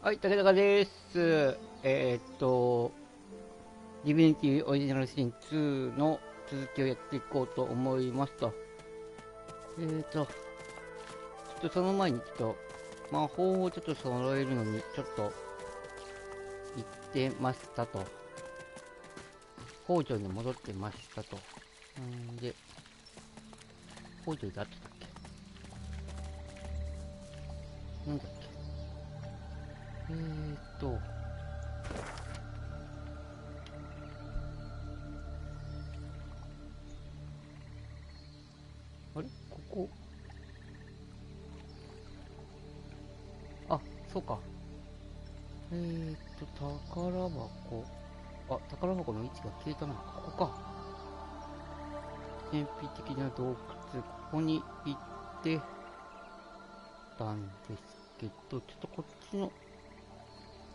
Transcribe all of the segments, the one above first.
はい、武田です。ディヴィニティオリジナルシン2の続きをやっていこうと思いますと。ちょっとその前に魔法をちょっと揃えるのにちょっと行ってましたと。北条に戻ってましたと。で、北条であってたっけ？なんだっけ？あれここ。あ、そうか。宝箱。あ、宝箱の位置が消えたな。ここか。神秘的な洞窟。ここに行ってたんですけど、ちょっとこっちの、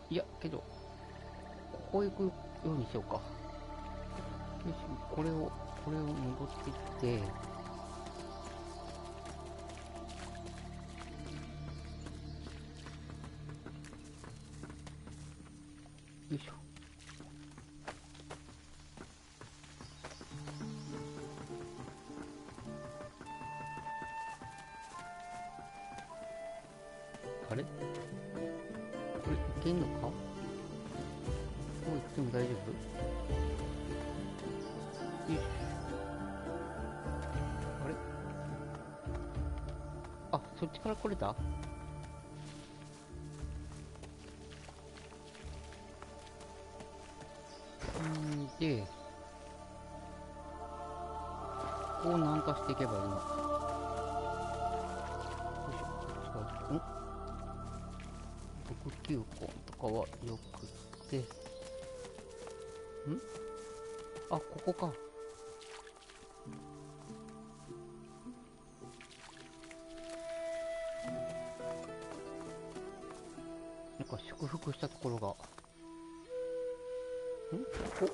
いや、けど、ここ行くようにしようか。よし、これを戻ってきて、よいしょ。あれこれいけんのか？こう行っても大丈夫？よし。あれ？あ、そっちから来れた？で、こう南下していけばいいの。よいしょ、こっちから、毒球根とかはよくて、あ、ここか。なんか祝福したところが、ここ。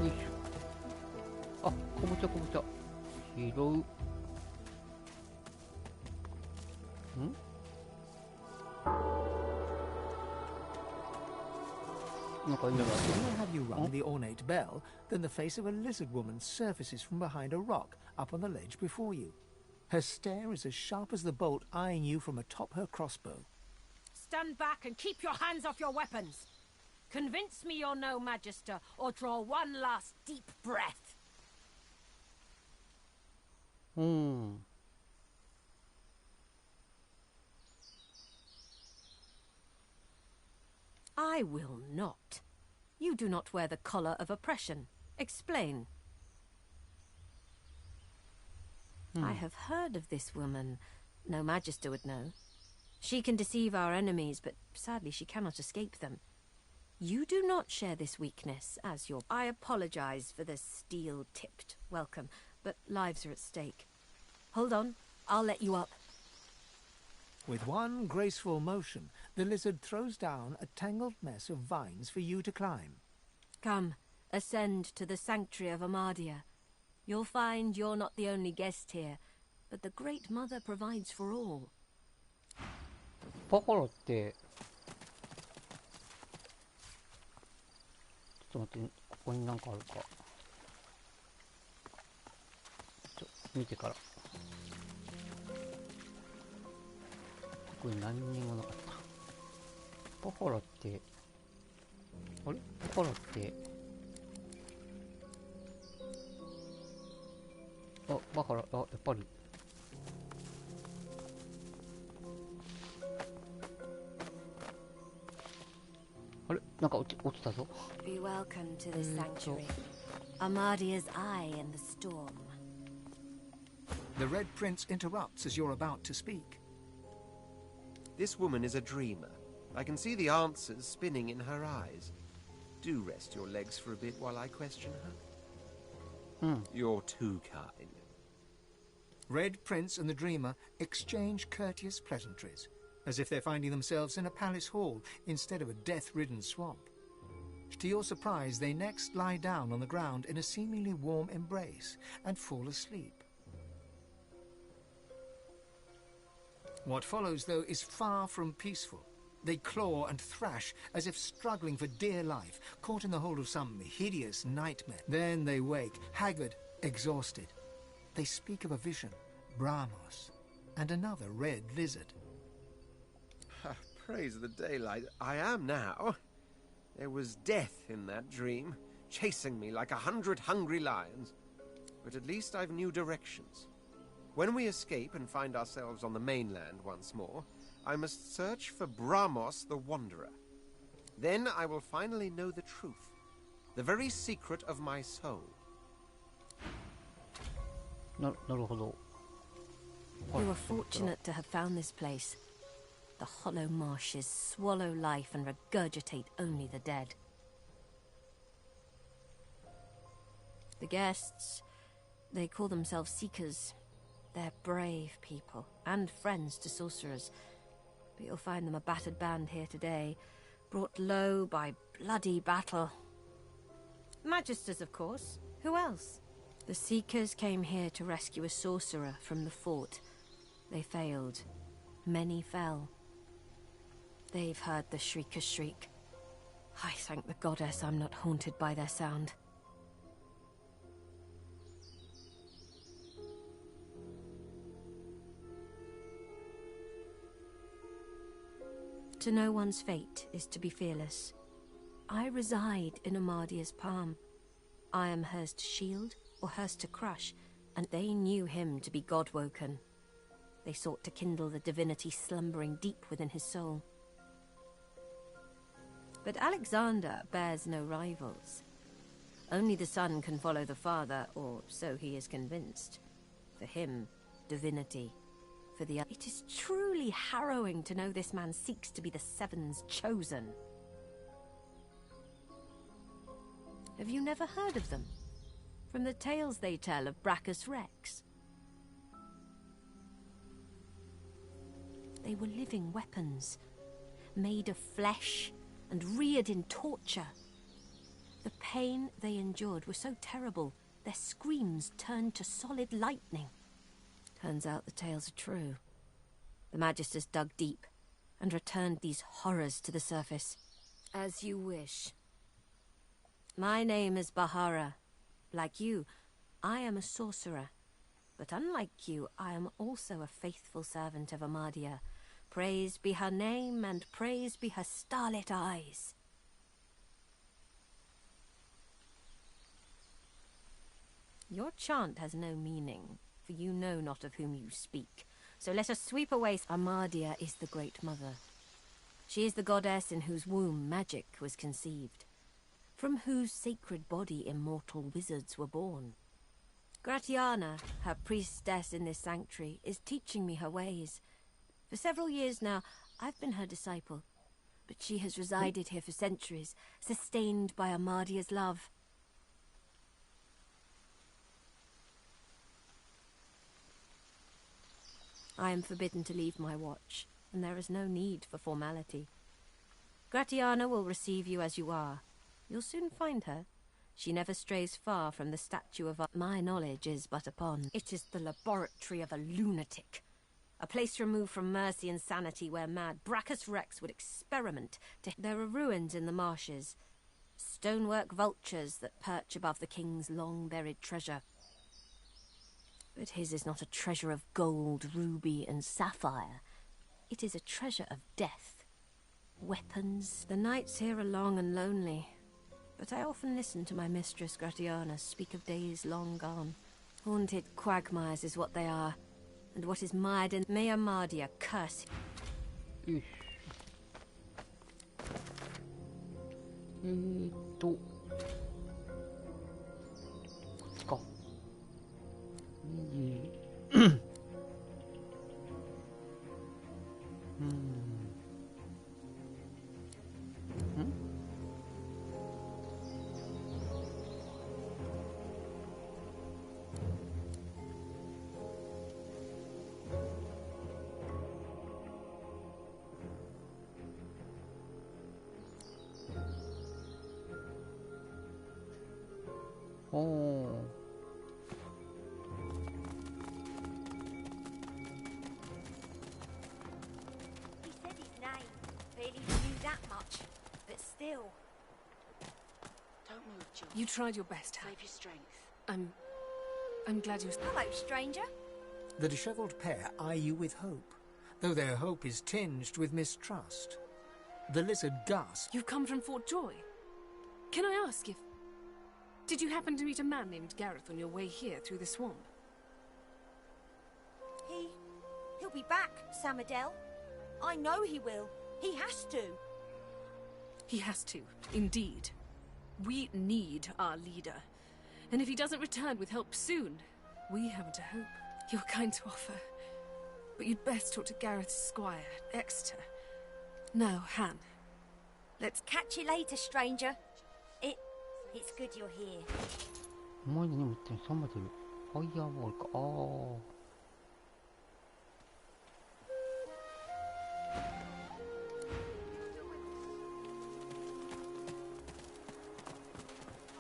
よいしょ。あ、かぼちゃ。拾う。なんかいいのが。 No sooner have you rung the ornate bell than the face of a lizard woman surfaces from behind a rock up on the ledge before you. Her stare is as sharp as the bolt eyeing you from atop her crossbow. Stand back and keep your hands off your weapons. Convince me you're no magister, or draw one last deep breath. I will not. You do not wear the collar of oppression. Explain. I have heard of this woman. No magister would know. She can deceive our enemies, but sadly she cannot escape them. You do not share this weakness, as your... I apologize for the steel-tipped welcome, but lives are at stake. Hold on, I'll let you up. With one graceful motion, the lizard throws down a tangled mess of vines for you to climb. Come, ascend to the sanctuary of Amadia. You'll find you're not the only guest here, but the Great Mother provides for all. バカラって、ちょっと待って、ここになんかあるか。見てから。これ何にもなかった。バカラって、あれ？バカラって、あ、バカラ、あ、やっぱり。あれ？なんか落ちたぞ。Be welcome to the sanctuary. Amadia's eye in the storm. The Red Prince interrupts as you're about to speak. This woman is a dreamer. I can see the answers spinning in her eyes. Do rest your legs for a bit while I question her. You're too kind. Red Prince and the Dreamer exchange courteous pleasantries, as if they're finding themselves in a palace hall instead of a death-ridden swamp. To your surprise, they next lie down on the ground in a seemingly warm embrace and fall asleep. What follows, though, is far from peaceful. They claw and thrash as if struggling for dear life, caught in the hold of some hideous nightmare. Then they wake, haggard, exhausted. They speak of a vision, Brahmos, and another red lizard. Praise the daylight. I am now. There was death in that dream, chasing me like 100 hungry lions. But at least I've new directions. When we escape and find ourselves on the mainland once more, I must search for Brahmos the Wanderer. Then I will finally know the truth, the very secret of my soul. なるほど。 You were fortunate to have found this place. The hollow marshes swallow life and regurgitate only the dead. The guests, they call themselves seekers. They're brave people and friends to sorcerers. But you'll find them a battered band here today, brought low by bloody battle. Magisters, of course. Who else? The seekers came here to rescue a sorcerer from the fort. They failed. Many fell. They've heard the shrieker's shriek. I thank the goddess I'm not haunted by their sound. To know one's fate is to be fearless. I reside in Amadia's palm. I am hers to shield or hers to crush, and they knew him to be God-woken. They sought to kindle the divinity slumbering deep within his soul. But Alexander bears no rivals. Only the son can follow the father, or so he is convinced. For him, divinity. For the other, it is truly harrowing to know this man seeks to be the Seven's chosen. Have you never heard of them? From the tales they tell of Brachus Rex? They were living weapons, made of flesh and reared in torture. The pain they endured was so terrible, their screams turned to solid lightning. Turns out the tales are true. The Magisters dug deep and returned these horrors to the surface. As you wish. My name is Bahara. Like you, I am a sorcerer. But unlike you, I am also a faithful servant of Amadia. Praised be her name and praised be her starlit eyes. Your chant has no meaning, for you know not of whom you speak. So let us sweep away. Amadia is the Great Mother. She is the goddess in whose womb magic was conceived, from whose sacred body immortal wizards were born. Gratiana, her priestess in this sanctuary, is teaching me her ways. For several years now, I've been her disciple, but she has resided here for centuries, sustained by Amadia's love. I am forbidden to leave my watch, and there is no need for formality. Gratiana will receive you as you are. You'll soon find her. She never strays far from the statue of my knowledge is but a pond. It is the laboratory of a lunatic. A place removed from mercy and sanity where mad Brachus Rex would experiment. There are ruins in the marshes. Stonework vultures that perch above the king's long-buried treasure. But his is not a treasure of gold, ruby, and sapphire. It is a treasure of death. Weapons. The nights here are long and lonely. But I often listen to my mistress Gratiana speak of days long gone. Haunted quagmires is what they are. And what is mired in may Amadia curse. おお。He said his name. Barely knew that much. But still. Don't move, Jill. You tried your best, Han. Save your strength. I'm glad you're... Hello, stranger. The dishevelled pair eye you with hope, though their hope is tinged with mistrust. The lizard gasps. You've come from Fort Joy. Can I ask if... Did you happen to meet a man named Gareth on your way here through the swamp? He'll be back, Samadel. I know he will. He has to. He has to, indeed. We need our leader. And if he doesn't return with help soon, we haven't a hope. You're kind to offer. But you'd best talk to Gareth's squire, Exeter. Now, Han. Let's catch you later, stranger. It's good you're here. お前に持ってるサマデル。ファイヤーボールか。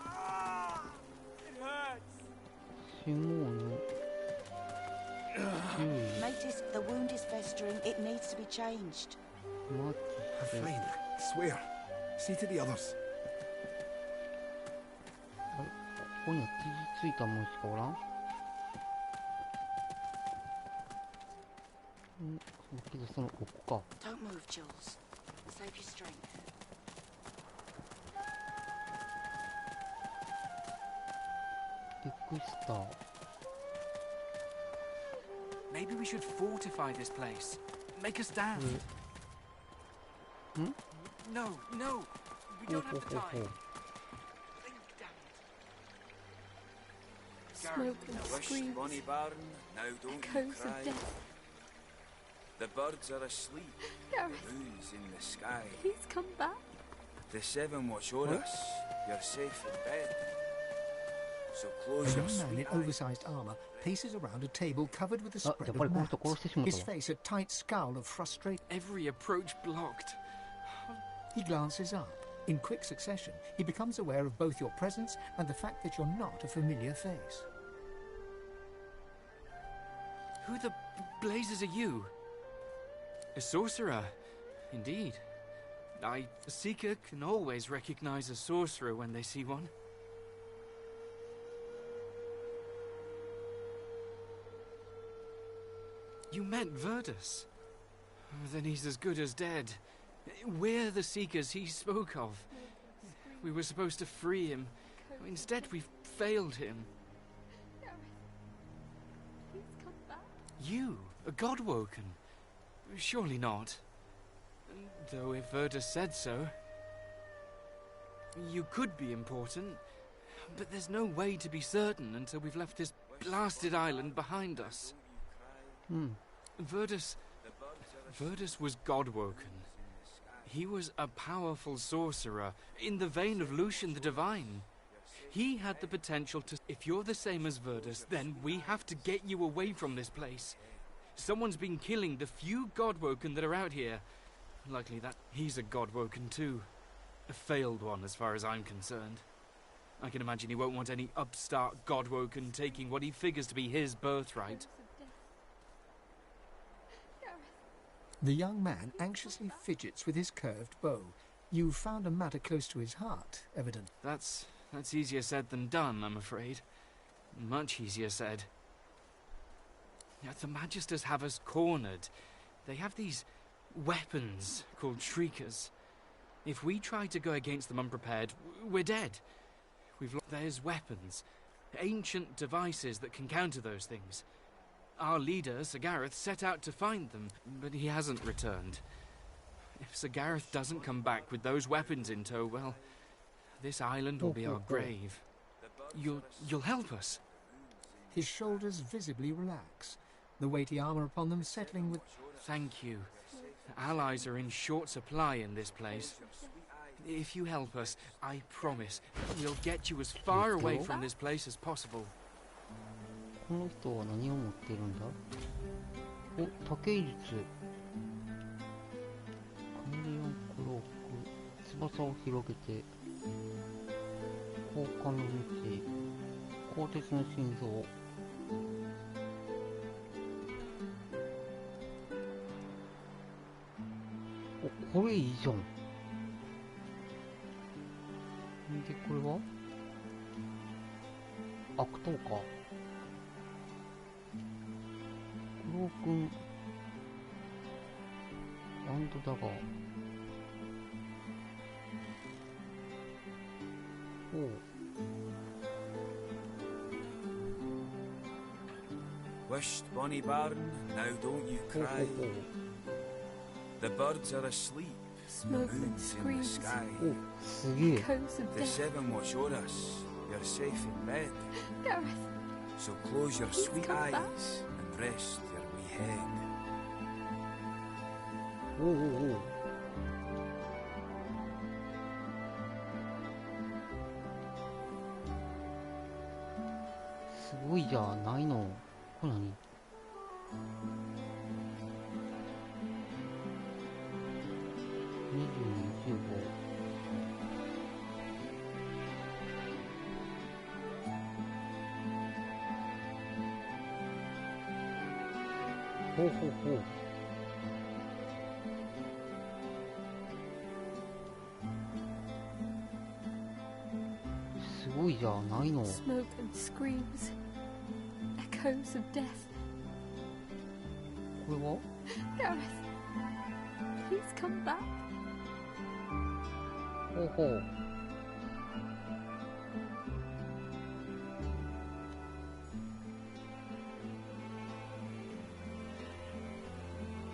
ああ。シモーヌ。Mateys, the wound is festering. It needs to be changed. マジで。 Fine. Swear. See to the others. あれ、ここには傷ついたもんしかおらん。だけどその奥か。 Don't move, Jules. Save your strength. デクスター。 Maybe we should fortify this place. Make a stand. Hmm? No, no. We don't have the time. Think, damn it. Smoke and screams. Bonnie Barn, now don't you Echoes cry. of death. The birds are asleep. Gareth, The moon's in the sky. please come back. The seven watch o'er us. You're safe in bed. So A close your young man sweet in eyes. oversized armour paces around a table covered with a あ、 spread やっぱ of りこの人 mats. 殺してしまっ His たわ。 face a tight scowl of frustration. Every approach blocked. He glances up. In quick succession, he becomes aware of both your presence and the fact that you're not a familiar face. Who the blazes are you? A sorcerer, indeed. A seeker can always recognize a sorcerer when they see one. You met Verdus. Then he's as good as dead. We're the seekers he spoke of. We were supposed to free him. Instead, we've failed him. Please come back. You, a Godwoken? Surely not. Though if Verdus said so. You could be important, but there's no way to be certain until we've left this blasted island behind us. Verdus was Godwoken. He was a powerful sorcerer, in the vein of Lucian the Divine. He had the potential to... If you're the same as Verdus, then we have to get you away from this place. Someone's been killing the few Godwoken that are out here. Likely that he's a Godwoken too. A failed one, as far as I'm concerned. I can imagine he won't want any upstart Godwoken taking what he figures to be his birthright. The young man anxiously fidgets with his curved bow. You've found a matter close to his heart, evident. That's easier said than done, I'm afraid. Much easier said. The Magisters have us cornered. They have these weapons called Shriekers. If we try to go against them unprepared, we're dead. There's weapons, ancient devices that can counter those things. Our leader, Sir Gareth, set out to find them, but he hasn't returned. If Sir Gareth doesn't come back with those weapons in tow, well, this island will be our grave. You'll help us. His shoulders visibly relax, the weighty armour upon them settling with... Thank you. Allies are in short supply in this place. If you help us, I promise, we'll get you as far away from this place as possible. この人は何を持ってるんだ。お、竹井術。カメレオンクローク。翼を広げて。放火の道。鋼鉄の心臓。お、これいいじゃん。で、これは悪党か。クロークンバンドだが。おう。Wished, bonny bairn, now don't you cry. The birds are asleep, the Smoke and moon's in the screams. sky. お、すげえ。 Echoes of The death. seven watch o'er us, you're safe in bed. Gareth, So close your Please sweet come eyes back. and rest your wee head. おうおうおう。すごいじゃないの。これ何ほうほうほう。すごいじゃないの。 smoke and screams. Echoes of death. これは Gareth, please come back. ほうほう。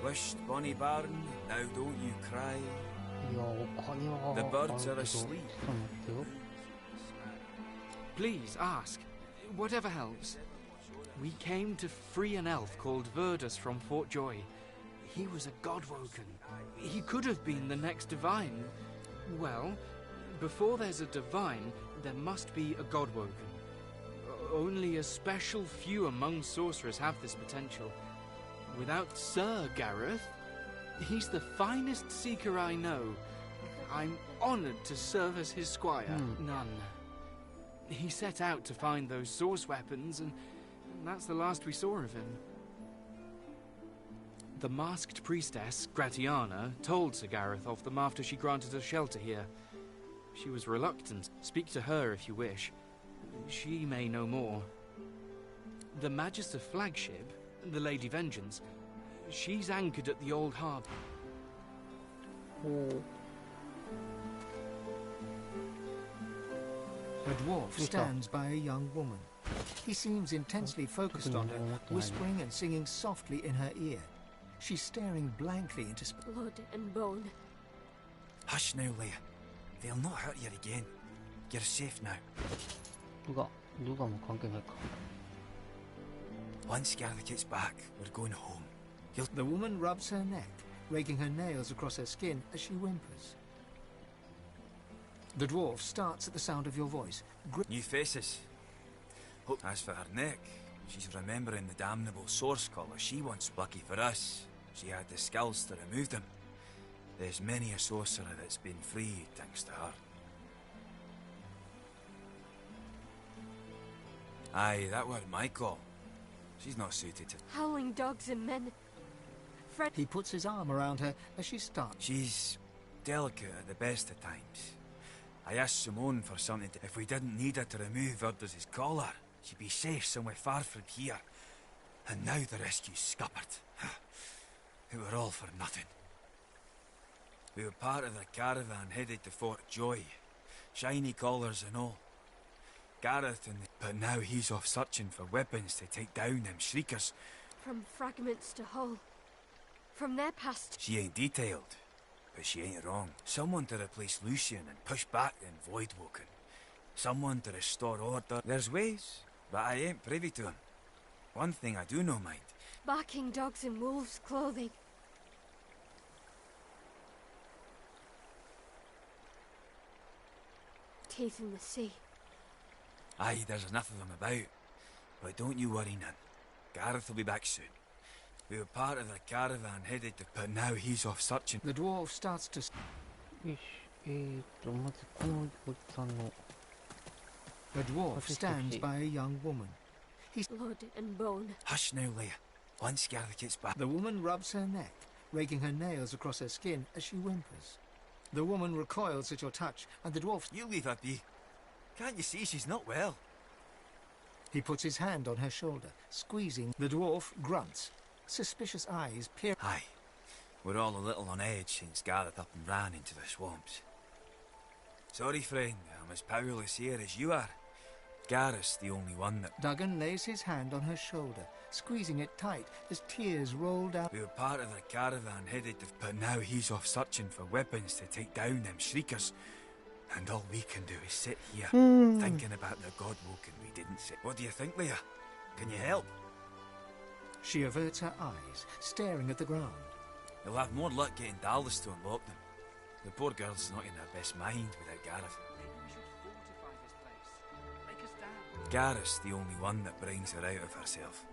Wished, bonny bairn, now don't you cry. いや、お金は The ある birds け are ど、 asleep. ちょっと待ってよ。 Please ask. Whatever helps. We came to free an elf called Verdus from Fort Joy. He was a godwoken. He could have been the next divine. Well, before there's a divine, there must be a godwoken. Only a special few among sorcerers have this potential. Without Sir Gareth, he's the finest seeker I know. I'm honored to serve as his squire. None. He set out to find those source weapons, and that's the last we saw of him. The masked priestess, Gratiana, told Sir Gareth of them after she granted us shelter here. She was reluctant. Speak to her if you wish. She may know more. The Magister flagship, the Lady Vengeance, she's anchored at the old harbour. ほう。 A dwarf stands by a young woman. He seems intensely focused on her, whispering and singing softly in her ear. She's staring blankly into Blood and bone. Hush now, Leia. They'll not hurt you again. You're safe now. ルガも関係ないか。 Once Gareth gets back, we're going home. The woman rubs her neck, raking her nails across her skin as she whimpers. The dwarf starts at the sound of your voice. New faces. Hope as for her neck, she's remembering the damnable source collar she once lucky for us. She had the skills to remove them. There's many a sorcerer that's been freed thanks to her. Aye, that were my call. She's not suited to... Howling dogs and men. Fred. He puts his arm around her as she starts. She's delicate at the best of times. I asked Simone for something to... If we didn't need her to remove Verdus's collar, she'd be safe somewhere far from here. And now the rescue's scuppered. It were all for nothing. We were part of the caravan headed to Fort Joy. Shiny collars and all. Gareth and the... But now he's off searching for weapons to take down them shriekers. From fragments to hull. From their past. She ain't detailed, but she ain't wrong. Someone to replace Lucian and push back them Voidwoken. Someone to restore order. There's ways, but I ain't privy to them. One thing I do know mind. Barking dogs in wolves' clothing. Teeth in the sea. Aye, there's enough of them about. But don't you worry none. Gareth will be back soon. We were part of the caravan headed to... But now he's off searching. The dwarf starts to... よし。まずこのおじさんの A dwarf stands by a young woman. He's Blood and bone. Hush now, Leia. Once Gareth gets back. The woman rubs her neck, raking her nails across her skin as she whimpers. The woman recoils at your touch, and the dwarf... You leave her be. Can't you see she's not well? He puts his hand on her shoulder, squeezing. The dwarf grunts. Suspicious eyes peer... Aye. We're all a little on edge since Gareth up and ran into the swamps. Sorry, friend. I'm as powerless here as you are. Gareth's the only one that... Duggan lays his hand on her shoulder, squeezing it tight as tears roll down. We were part of the caravan headed to... But now he's off searching for weapons to take down them shriekers. And all we can do is sit here, thinking about the godwoken we didn't see. What do you think, Leia? Can you help? She averts her eyes, staring at the ground. You'll have more luck getting Dallas to unlock them. The poor girl's not in her best mind without Gareth. Gareth's the only one that brings her out of herself.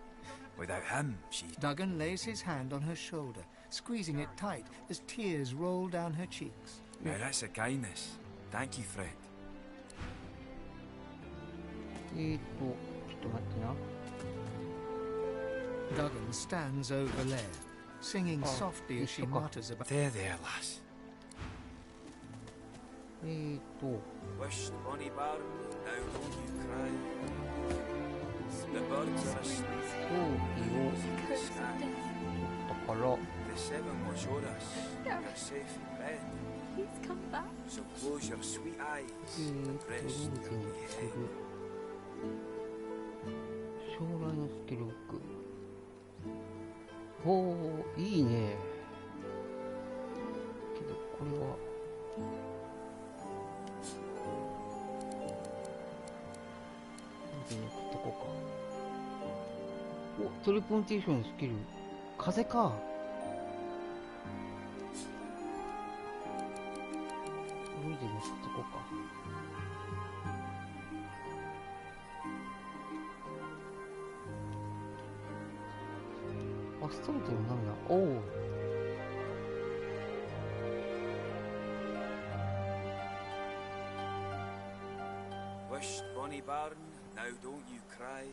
Without him, she's... Duggan lays his hand on her shoulder, squeezing it tight as tears roll down her cheeks. Now that's a kindness. Thank you, friend. ちょっと待ってな。 Duggan stands over Leia, singing softly as she mutters about... There, lass. Wished bonny barn, now don't you cry. The birds are asleep, the sky. The seven watch o'er us, you're safe in bed. He's come back. So close your sweet eyes and rest your wee head. 将来のスキルブック。おー、いいね。けど、これは。送ってこうか。お、トリポンテーションのスキル。風か。これで送ってこうか。あ、ストートのなんだ。おお。Wished bonny barn, now don't you cry.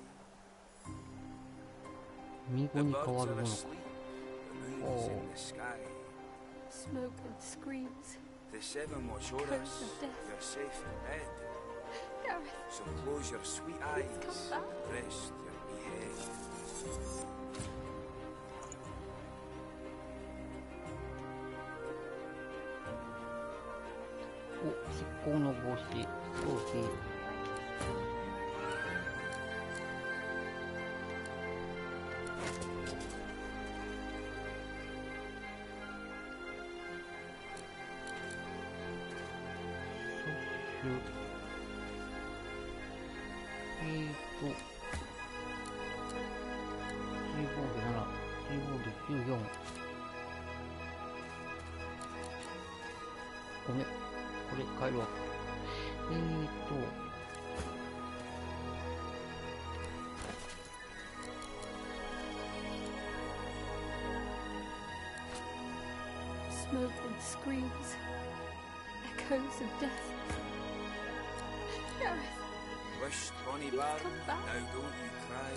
見事 The に変 birds わる are ものか。 asleep, the moon is in the sky. Smoke and screams. The seven watch o'er us, you're safe in bed. Gareth, So close your sweet eyes come back. and rest your wee head. お、執行の帽子。そうで。キーボード7、キーボード14。ごめん、これ変えるわ。smoke and screams. Echoes of death. Gareth, Wished bonny He's barn, come back. now don't you cry.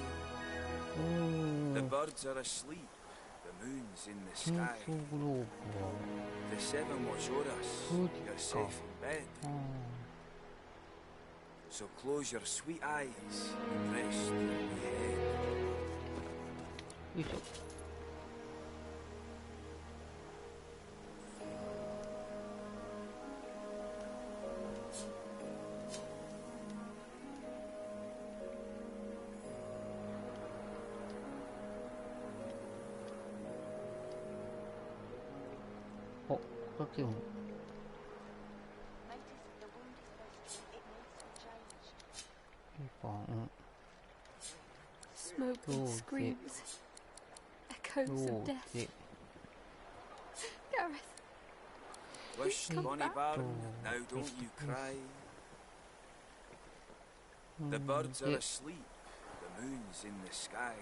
The birds are asleep, the moon's in the 戦 sky. 争グローブは。 The seven watch o'er us, Good you're safe God. in bed. So close your sweet eyes and rest your wee head. よいしょ。あ、これだけ読む。 smoke and screams. Echoes of death. Gareth, Wished come bonny back. barn, now don't you cry. The birds are asleep, the moon's in the sky.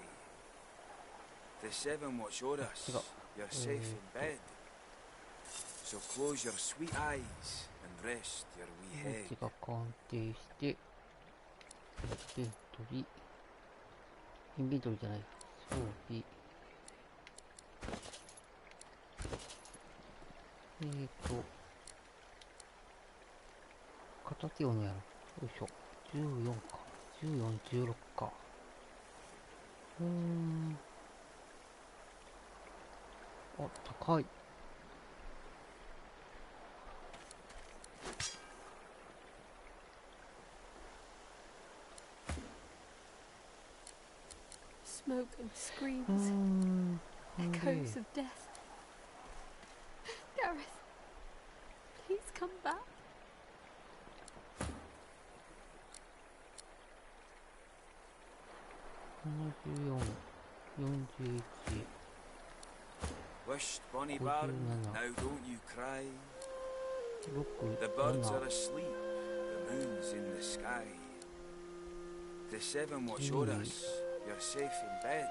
The seven watch o'er us, you're safe in bed. So close your sweet eyes and rest your wee こっ head. ちが鑑定して、だっけ、インベントリじゃない。装備。形をねやろ。よいしょ。14か。14、16か。あ、高い。Smoke and screams. Echoes of death. Gareth, please come back. 74、41。Wished, Bonnie Baron, now don't you cry. 6、The birds are asleep, the moon's in the sky. The seven watch o'er us, you're safe in bed.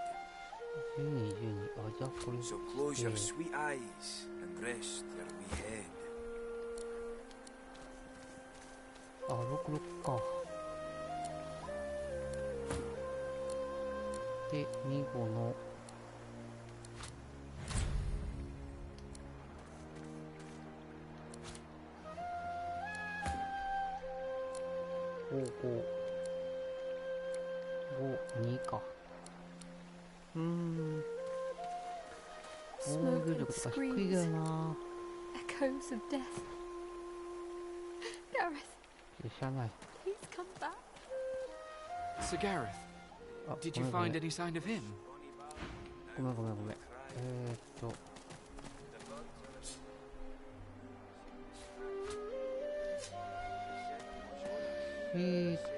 12、12。あ、じゃあこれ。So close your sweet eyes and rest your wee head. あ、66か。で、2号の5、2か。防御力とか低いだよな。Echoes of death. Gareth, 知らない。 please come back. Sir Gareth, did you find any sign of him? ごめん。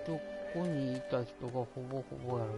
ここにいた人がほぼやろ。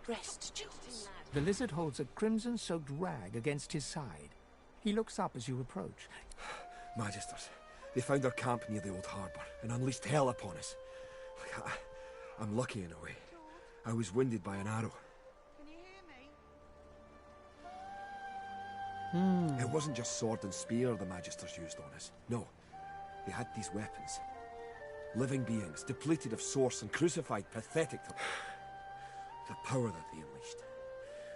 Rest, Jules. The lizard holds a crimson-soaked rag against his side. He looks up as you approach. Magisters, they found our camp near the old harbour and unleashed hell upon us. I'm lucky in a way. I was wounded by an arrow. Can you hear me? It wasn't just sword and spear the Magisters used on us. No, they had these weapons. Living beings, depleted of source and crucified, pathetic. The power that they unleashed.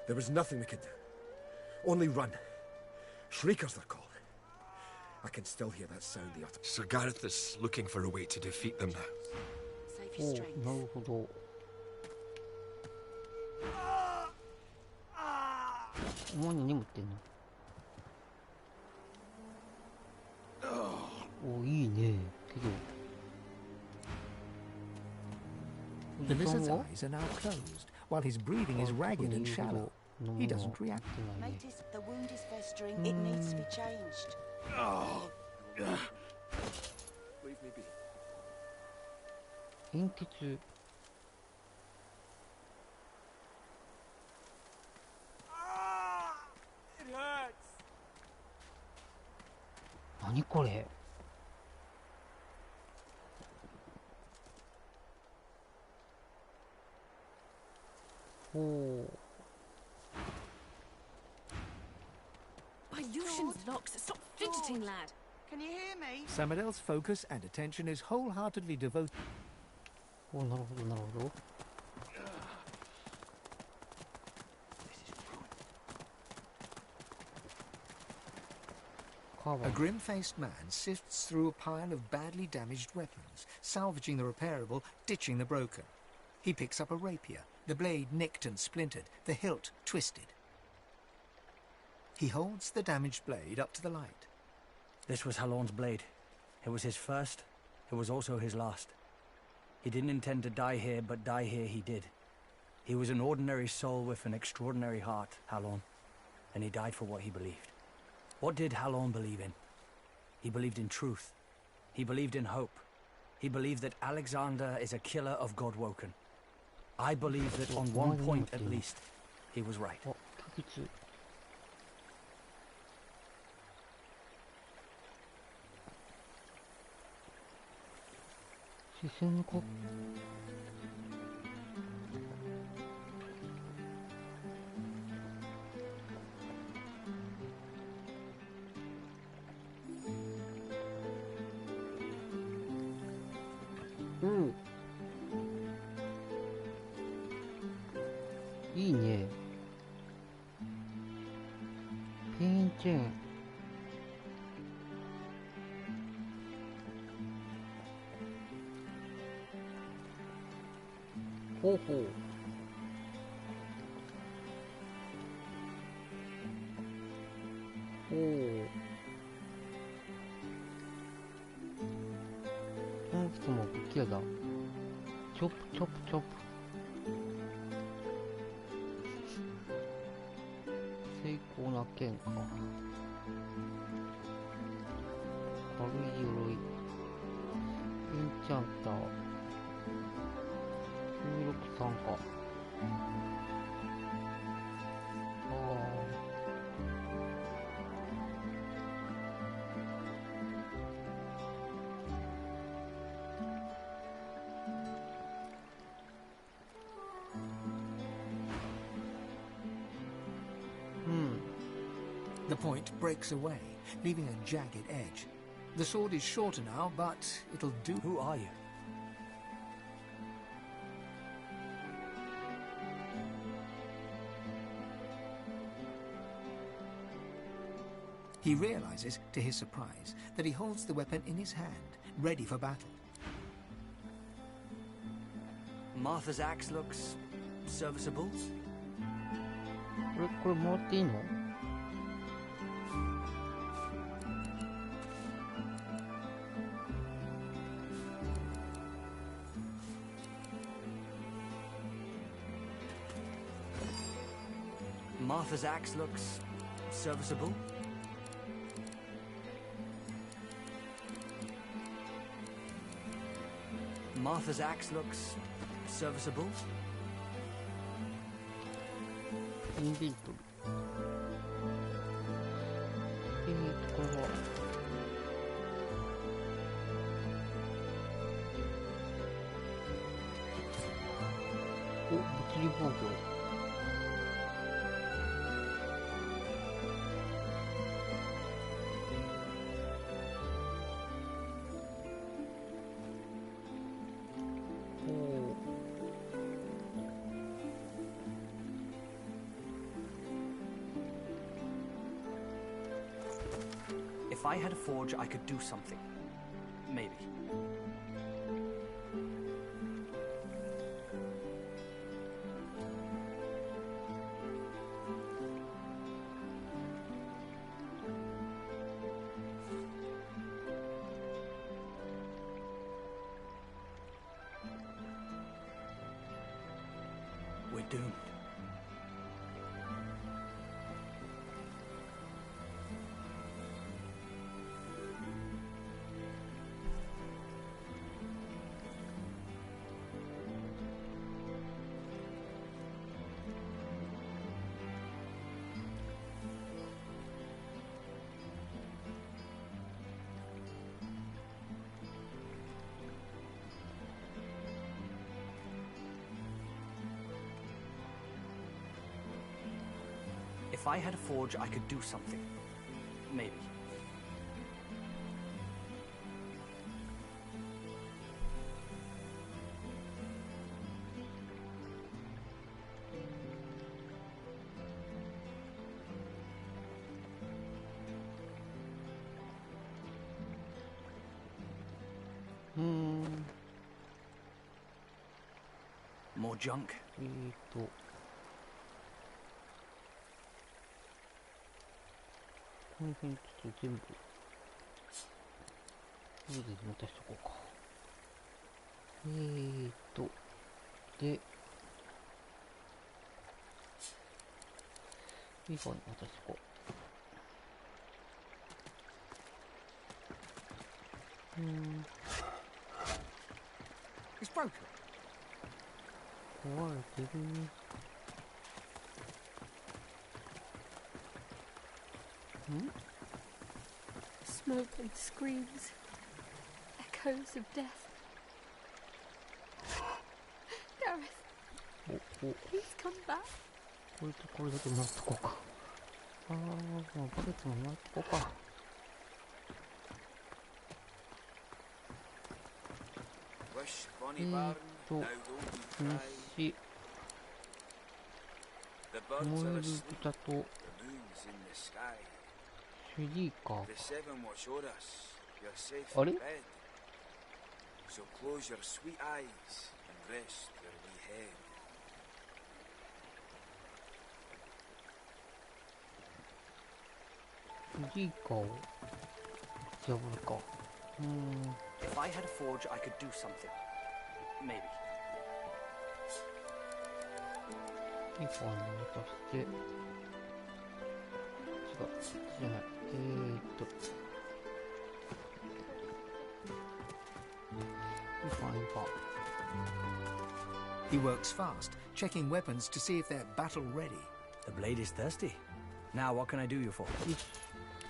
There was nothing we could do. Only run. Shriekers they're called. I can still hear that sound they utter. Sir Gareth is looking for a way to defeat them now. Save your strength. なるほど。お前何持ってんの？お、いいね。けど。 The lizard's eyes are now closed, while his breathing is ragged and shallow. He doesn't react. Mateys, the wound is festering. It needs to be changed. Leave me be. 貧血。何これ？お。 My Lucian's locks. Stop fidgeting, lad. Can you hear me? Samadel's focus and attention is wholeheartedly devoted. お、なるほどなるほど。 A grim-faced man sifts through a pile of badly damaged weapons, salvaging the repairable, ditching the broken. He picks up a rapier, the blade nicked and splintered, the hilt twisted. He holds the damaged blade up to the light. This was Halorn's blade. It was his first. It was also his last. He didn't intend to die here, but die here he did. He was an ordinary soul with an extraordinary heart, Halon, and he died for what he believed. What did Halon believe in? He believed in truth. He believed in hope. He believed that Alexander is a killer of Godwoken. I believe that on one point at least, he was right. 視線の子いいね。ペインチェーン。ほうほう。おお。この人も武器屋だ。チョップチョップチョップ。精巧な剣か。軽い鎧。エンチャンター。16参加。The point breaks away, leaving a jagged edge. The sword is shorter now, but it'll do. Who are you? He realizes, to his surprise, that he holds the weapon in his hand, ready for battle. Martha's axe looks serviceable. これもらっていいの？Martha's axe looks serviceable. Martha's axe looks serviceable. インベントリ。これはお、物理防御。If I had a forge, I could do something. Maybe. We're doomed. If I had a forge, I could do something. Maybe. More junk. この辺ちょっと全部これでまたしとこうか。でいい方に渡しこう。It's broken. 壊れてる。Smoke and screams. Echoes of death. Gareth, please come back. これとこれだけもらっとこうか。もうバケツももらっとこうか。飯、燃える豚とシュリーカー。あれ？So close your sweet eyes and rest your wee head. シュリーカーを破るか。If I had a forge, I could do something. Maybe. いいかな、渡して。違う、じゃない。He works fast, checking weapons to see if they're battle ready. The blade is thirsty. Now, what can I do you for? と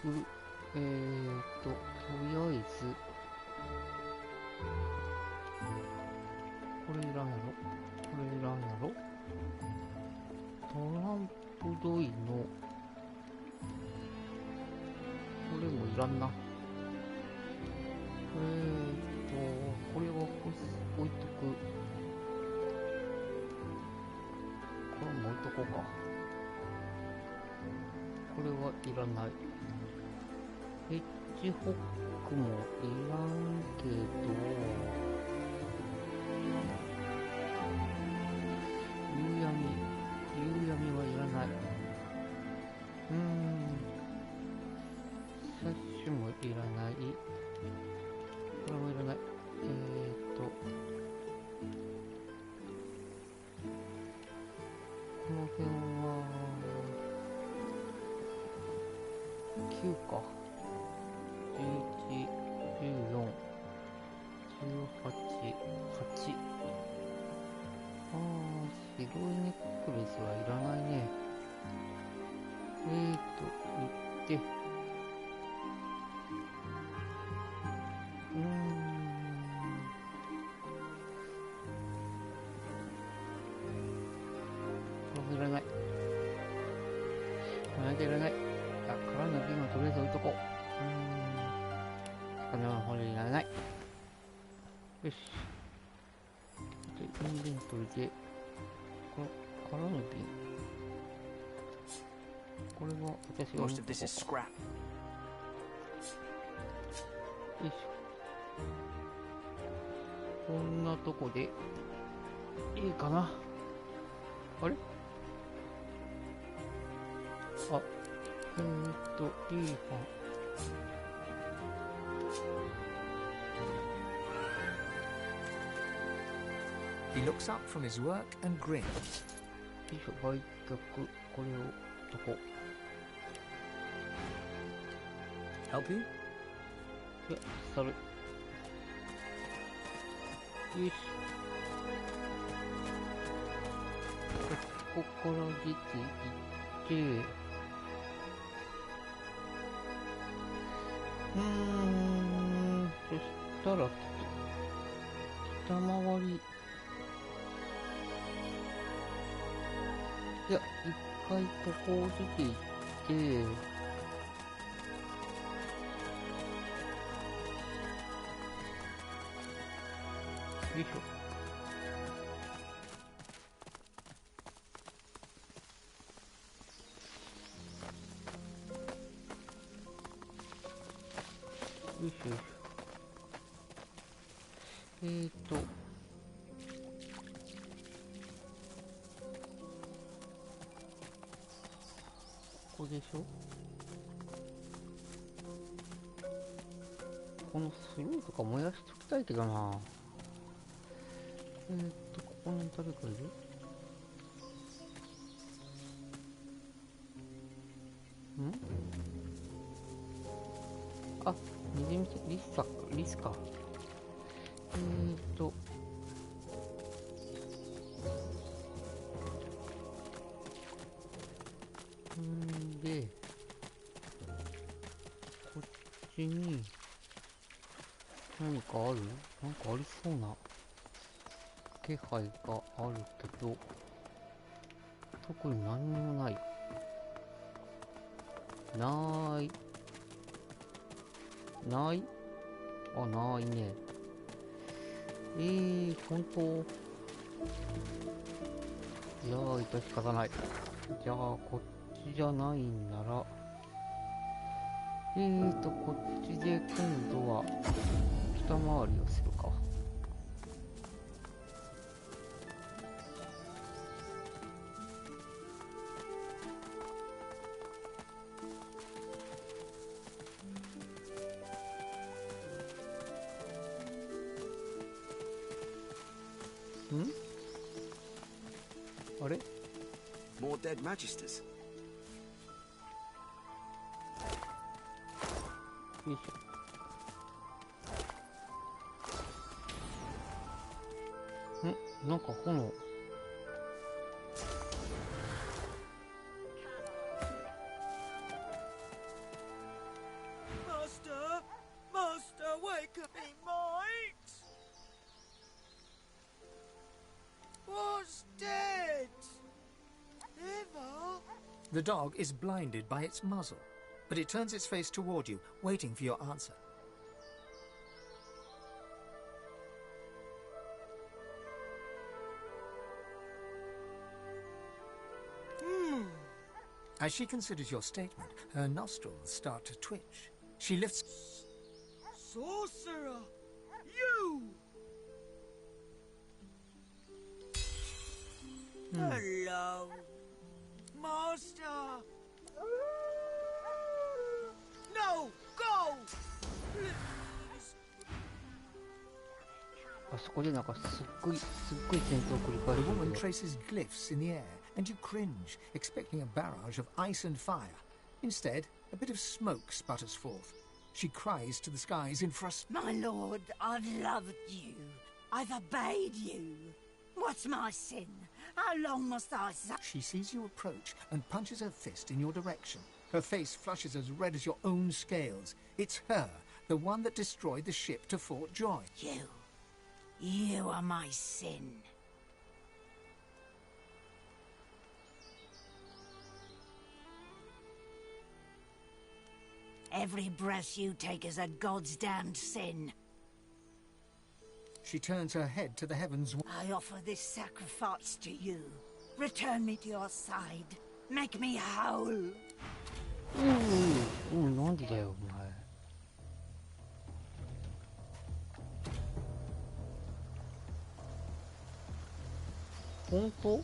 りあえずこれいらんやろ、これいらんやろ。トランプドイのこれもいらんな。これは置いとく。これも置いとこうか。これはいらない。ヘッジホックもいらんけど、夕闇はいらない。サッシュもいらない。これもいらない。この辺は9か。11、14、18、8。白いネックレスはいらないね。行って。これいらない。これいらない。空の瓶をとりあえず置いとこう。これいらない。よし。で、インベントリで、この空の瓶。これは私が。Most of this is scrap. よいしょ。こんなとこでいいかな。あれ？いいか。He looks up from his work and grins. よいしょ、売却、これをどこ。Help you? いや、去る。よし。ここから出ていって、そしたら、北回り。いや、一回ここを出ていって、よいしょ。よいしょよいしょ。ここでしょ。このスルーとか燃やしときたいけどな。ここに誰かいる？リスか。で、こっちに何かある？なんかありそうな気配があるけど、特に何にもない。ないあ、ないね。本当？じゃあ、致し方ない。じゃあ、こっちじゃないんなら、こっちで今度は、北回りをするか。あれ？ More dead magisters. よいしょ。なんか炎。Master, wake up, me mate! Was dead! Ever? The dog is blinded by its muzzle, but it turns its face toward you, waiting for your answer. As she considers your statement, her nostrils start to twitch. She lifts... Sorcerer! You! Hello, Master! No! Go! Please! あそこでなんかすっごい戦闘を繰り返 The してる woman けど。 traces glyphs in the air, and you cringe, expecting a barrage of ice and fire. Instead, a bit of smoke sputters forth. She cries to the skies in frustration. My lord, I've loved you. I've obeyed you. What's my sin? How long must I suffer? She sees you approach and punches her fist in your direction. Her face flushes as red as your own scales. It's her, the one that destroyed the ship to Fort Joy. You are my sin. Every breath you take is a god's damned sin. She turns her head to the heavens. I offer this sacrifice to you. Return me to your side. Make me whole. なんでだよ、お前。本当？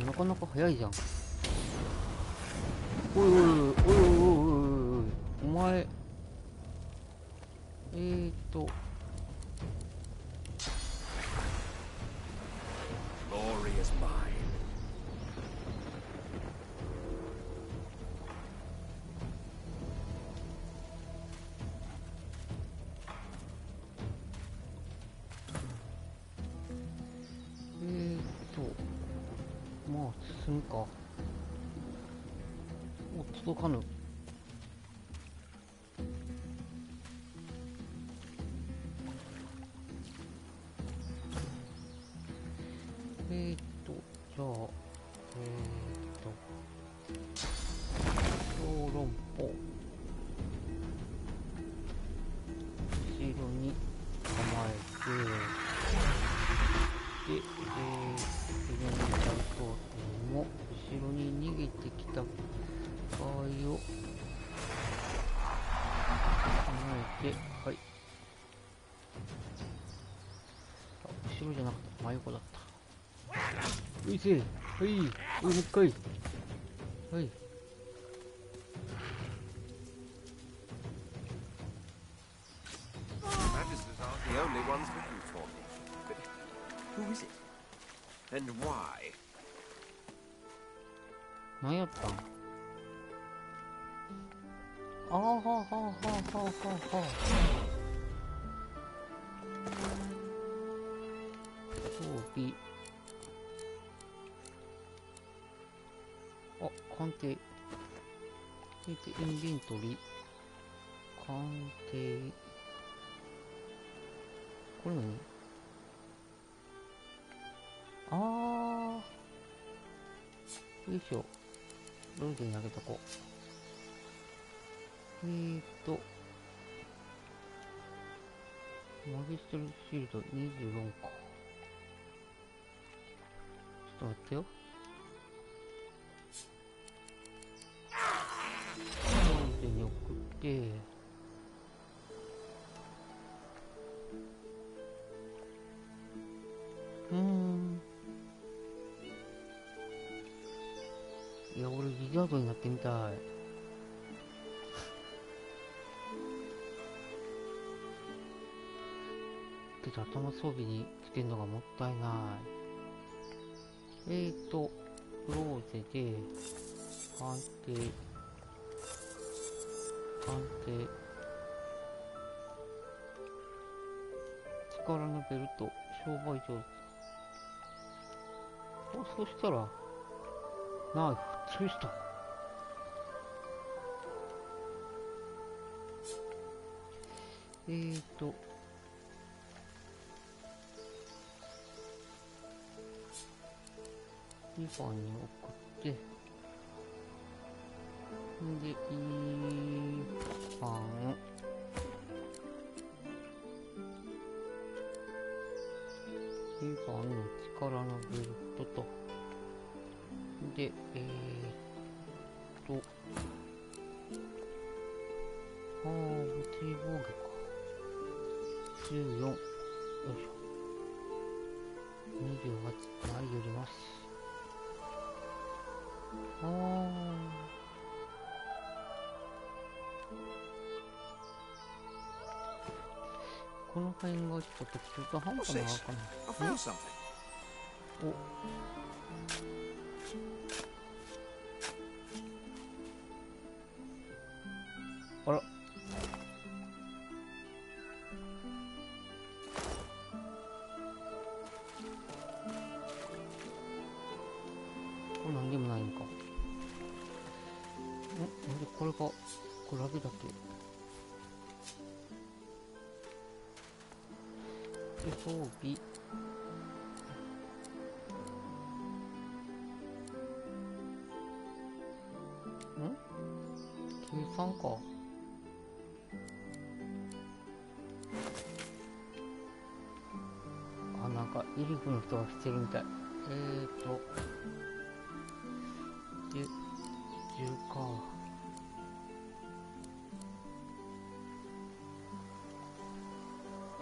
なかなか早いじゃん。おいおいおいおいおいおいお前。Glory is mine. まあ進むか。お、届かぬ。じゃあ小籠包、後ろに構えて、で、フレンチャントーも後ろに逃げてきた場合を構えて、はい。後ろじゃなくて真横だった。ういせ、はい、もう一回、はい。Magisters aren't the only ones looking for me. Who is it? And why? 何やったん？ああ、はあはあはあはあはあ。装備。あ、鑑定。インベントリー。鑑定。これ何？あー。よいしょ。ローデに投げとこう。マギストルシールド24か。ちょっと待ってよ。ローデに送って、いや、俺リザードになってみたい。けど頭装備につけるのがもったいない。ローゼで鑑定力のベルト商売上手。そしたらナイフツイスト。2番に送って、で、2番の力のベルトと、で、物理防御か。14、よいしょ。28、前よります。この辺がちょっと中途半端なのかな。お、あら。これ何でもないんか。なんでこれがこれだけだけ。で、装備。計算か。あ、なんかエリフの人がしてるみたい。で、10か。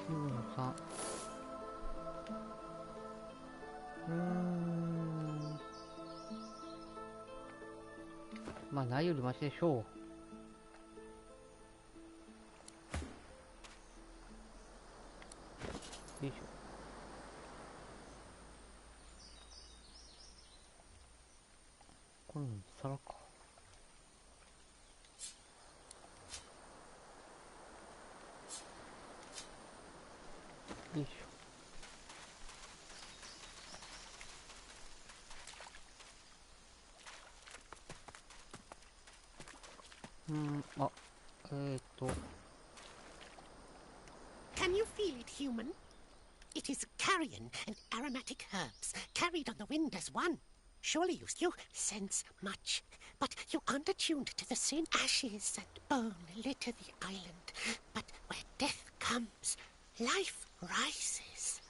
9の3。まあ、ないよりマシでしょう。よいしょ。これ皿か。よいしょ。あ、Can you feel it, human? It is carrion and aromatic herbs, carried on the wind as one. Surely you sense much, but you aren't attuned to the same ashes and bone litter the island. But where death comes, life rises.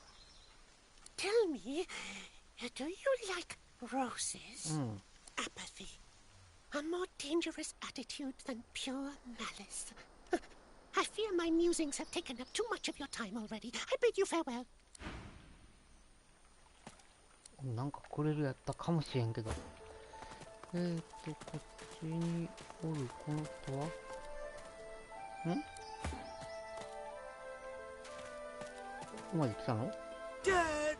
Tell me, do you like roses? Apathy. A more dangerous attitude than pure malice. I fear my musings have taken up too much of your time already. I bid you farewell. なんかくれるやったかもしれんけど。こっちにおるこの人はここまで来たの？ Dad!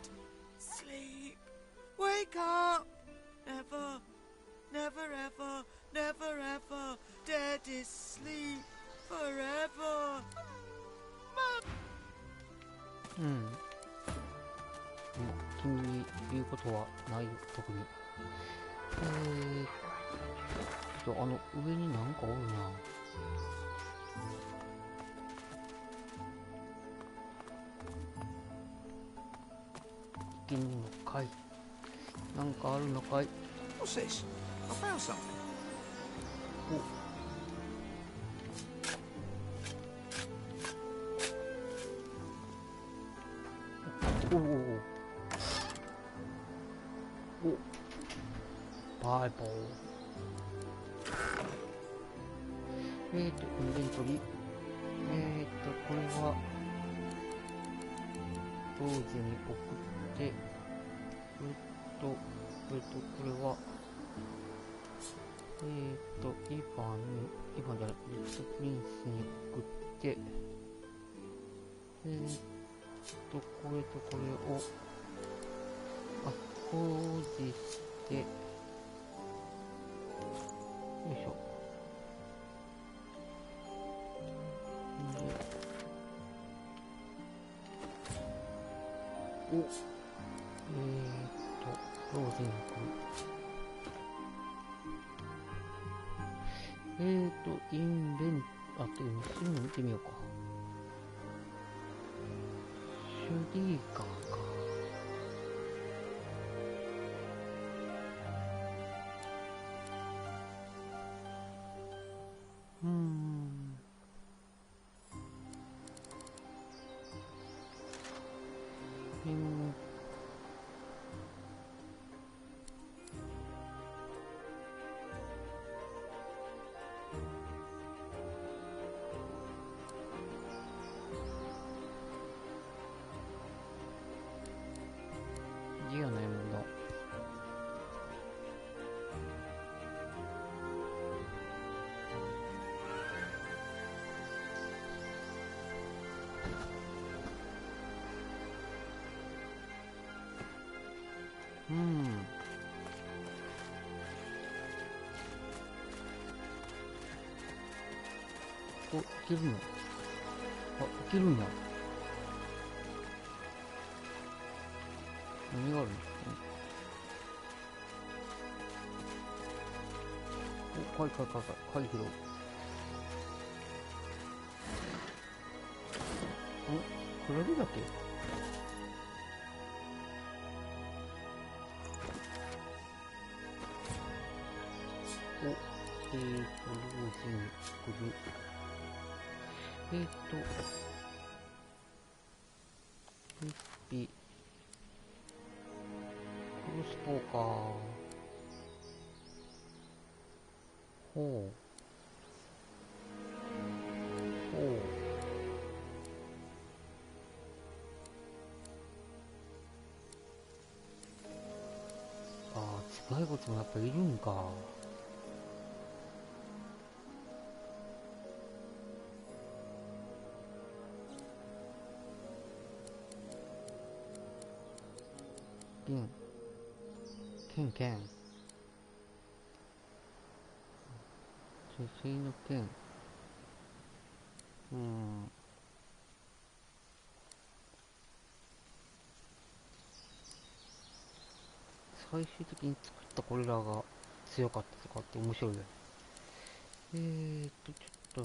Wake up! Never, never ever, never ever, dead is sleep forever. うん。君に言うことはないよ、特に。あの上になんかおるな。いけんのかい。なんかあるのかい。What's this? I found something. おバイボー。インベントリー。これは当時に送って、これはイヴァンじゃない、プリンスに送って、これとこれを工事して、よいしょ。で、同時に送る。インベント、すぐ見てみようか。シュリーカーか。字がないもんだ。いけるの？いけるんや。何があるの？かい拾う。これだけ？同時に送る。レシピクロスポーカー。ほう。頭蓋骨もやっぱいるんか。剣。女性の剣。最終的に作ったこれらが強かったとかって面白いよね。ちょっと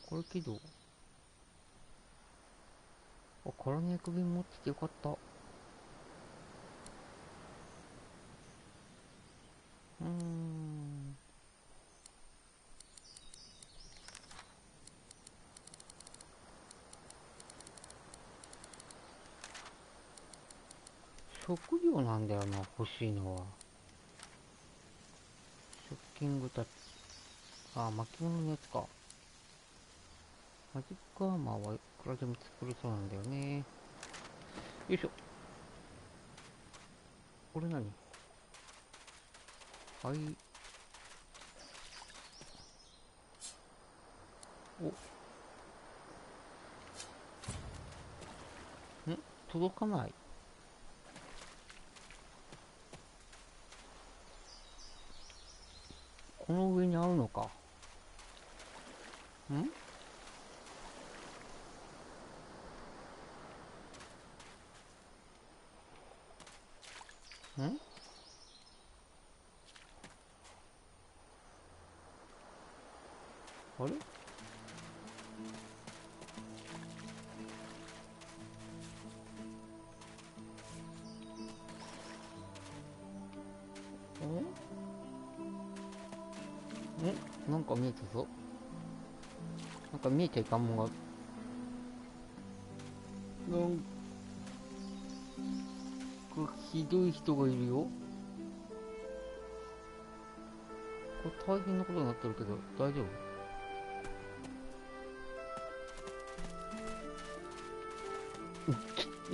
これけど空の薬瓶持っててよかった。食料なんだよな、欲しいのは。ショッキングタッチ。巻物のやつか。マジックアーマーはいくらでも作れそうなんだよね。よいしょ。これ何？はい。届かない。この上にあるのか。ん？あれ？なんか見えたぞ。なんか見えちゃいかんもんが。なんかひどい人がいるよ。これ大変なことになってるけど、大丈夫？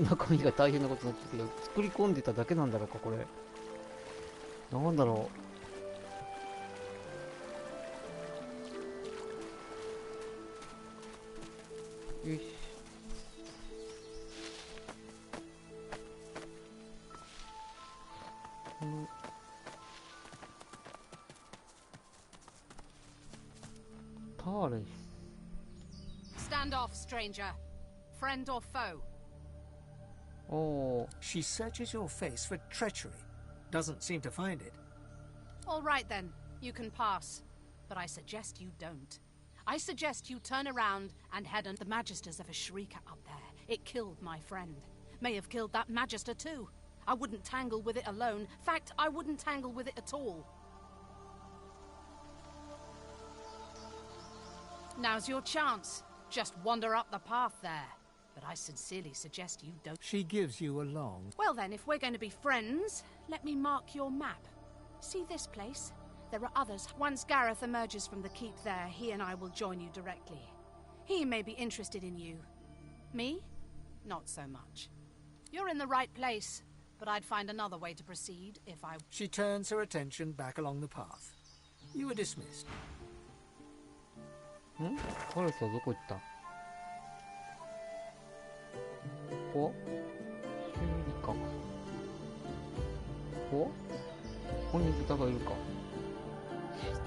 中身が大変なことになってるけど、作り込んでただけなんだろうか、これ。なんだろう。よし。このターレス。 Stand off, stranger. Friend or foe? Oh. She searches your face for treachery. Doesn't seem to find it. All right then, you can pass. But I suggest you don't. I suggest you turn around and head on the Magisters of a Shrieker up there. It killed my friend. May have killed that Magister too. I wouldn't tangle with it alone. Fact, I wouldn't tangle with it at all. Now's your chance. Just wander up the path there. But I sincerely suggest you don't. She gives you a long... Well then, if we're going to be friends, let me mark your map. See this place? There are others. Once Gareth emerges from the keep there, he and I will join you directly. He may be interested in you. Me? Not so much. You're in the right place, but I'd find another way to proceed if I... She turns her attention back along the path. You are dismissed. ん？カレスはどこ行った？ここ？修理か。ここに豚がいるか。知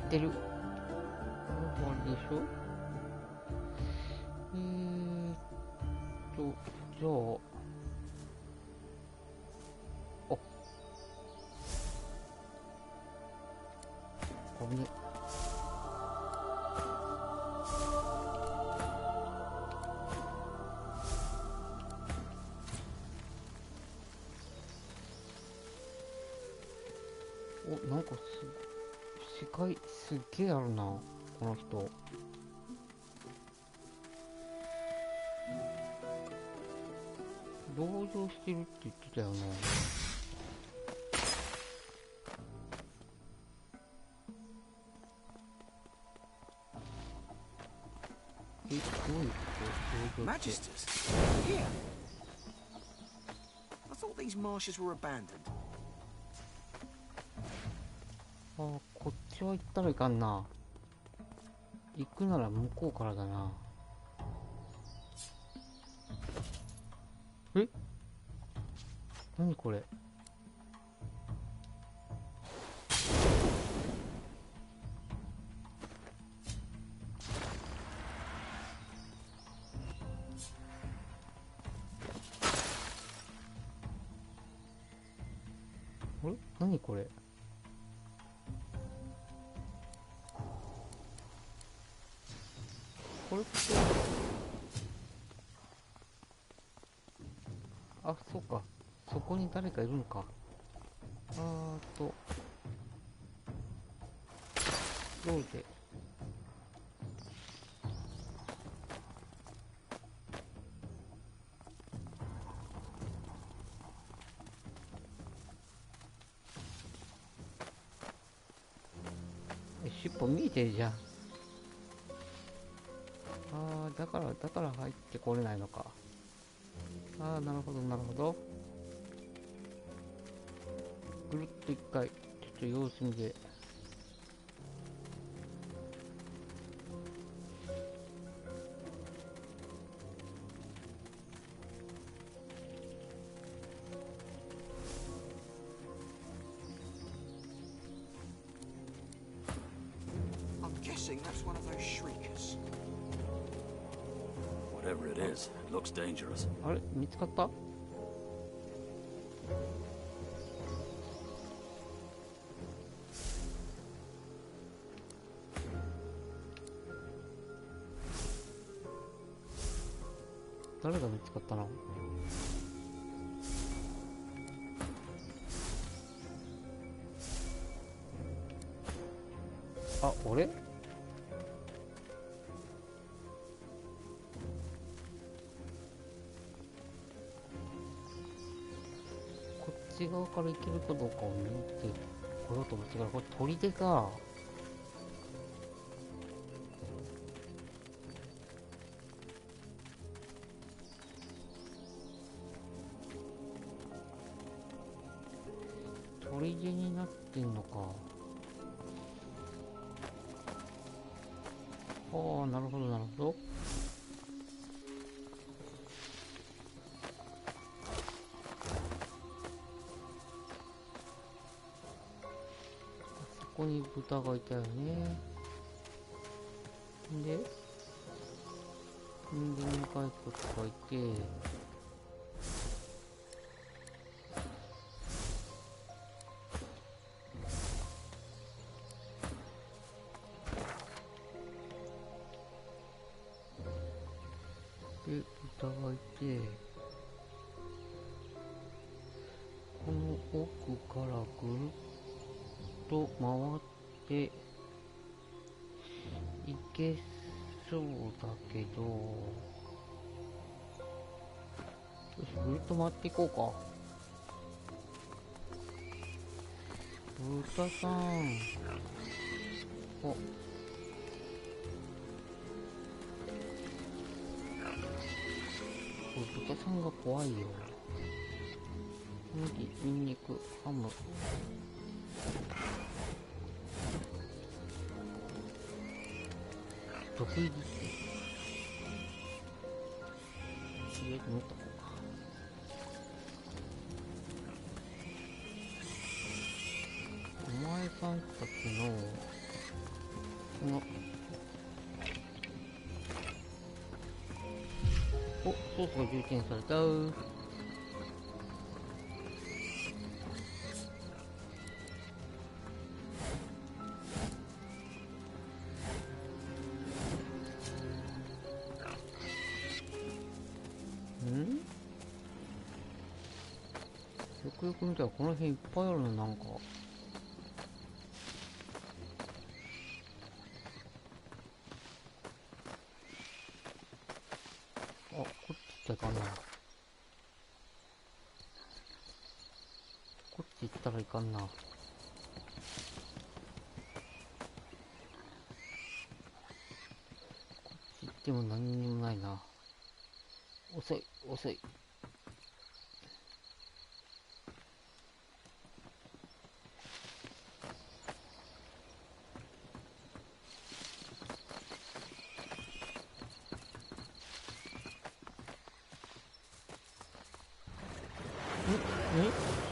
ってる。あれでしょ？じゃあ、あ、危ね。お、なんか視界すっげえあるな、この人。同情してるって言ってたよな。え、どういうこと？同情って。Magisters? Here. I thought these marshes were abandoned. ああ、こっちは行ったらいかんな。行くなら向こうからだな。え？何これ？あれ？何これ？これってあ、そうか、そこに誰かいるのか。どうで尻尾見えてるじゃん。だから入ってこれないのか。なるほどなるほど。ぐるっと一回ちょっと様子見で。Whatever it is, it looks dangerous. あれ、見つかった？誰が見つかったの？あ、俺？こっち側から行けるかどうかを見てこようと思ってから、これ砦か。砦になってんのか。ああ、なるほどなるほど。そこに豚がいたよね。で人間の骸骨がいて、で豚がいて、この奥からぐるっと回っていけそうだけど、よし、ぐるっと回っていこうか。豚さん、お、豚さんが怖いよ。麦、ニンニク、ハム。得意ですね。とりあえず持っとこうか。お前さんたちのこのお、ソースが充填された。よくよく見たらこの辺いっぱいあるの、なんか。あ、こっち行ったらいかんな。こっち行ったらいかんな。こっち行っても何にもないな。遅い、遅い。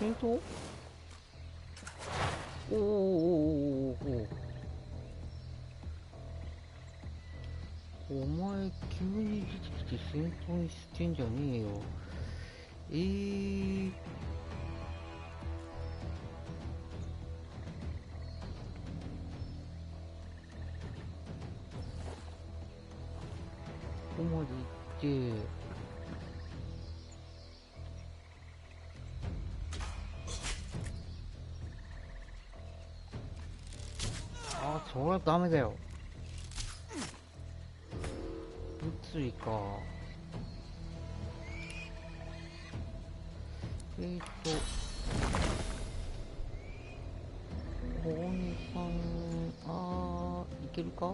戦闘？おーおーおーおーおー、お前急に出てきて戦闘にしてんじゃねえよ。ここまで行ってそれはダメだよ。物理か。大根さん、いけるか？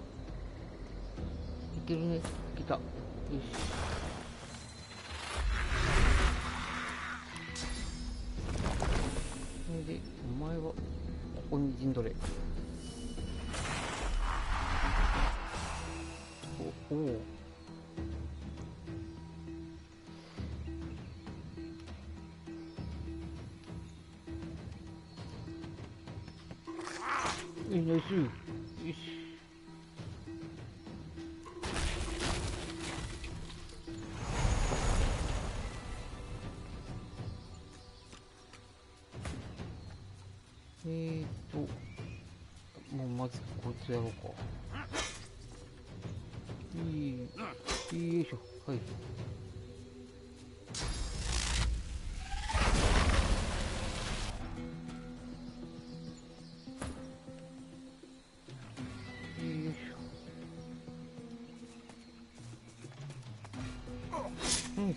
いけるね。いけた。よし。それで、お前は、ここに陣取れ。おお。ナイス。よし。もうまずこいつやろうか。よいしょ。はい。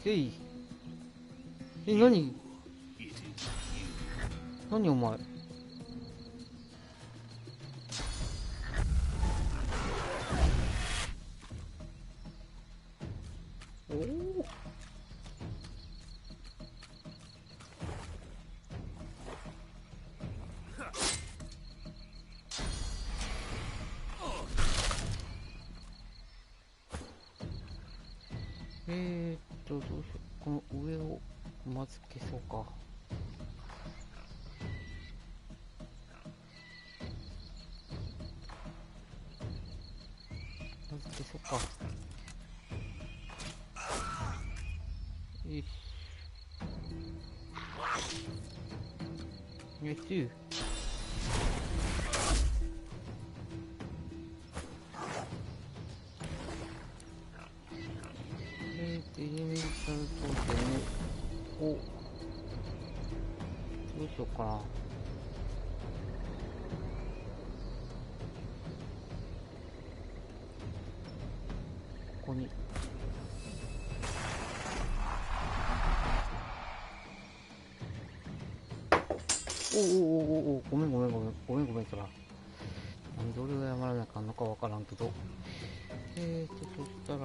せい。何お前。おお。どうしよう。この上をまず消そうか。まず消そうか。よし。よし。エレメンタル当店をどうしようかな。ここにおごめんそら。なんで俺が謝らなあかんのかわからんけど、そしたら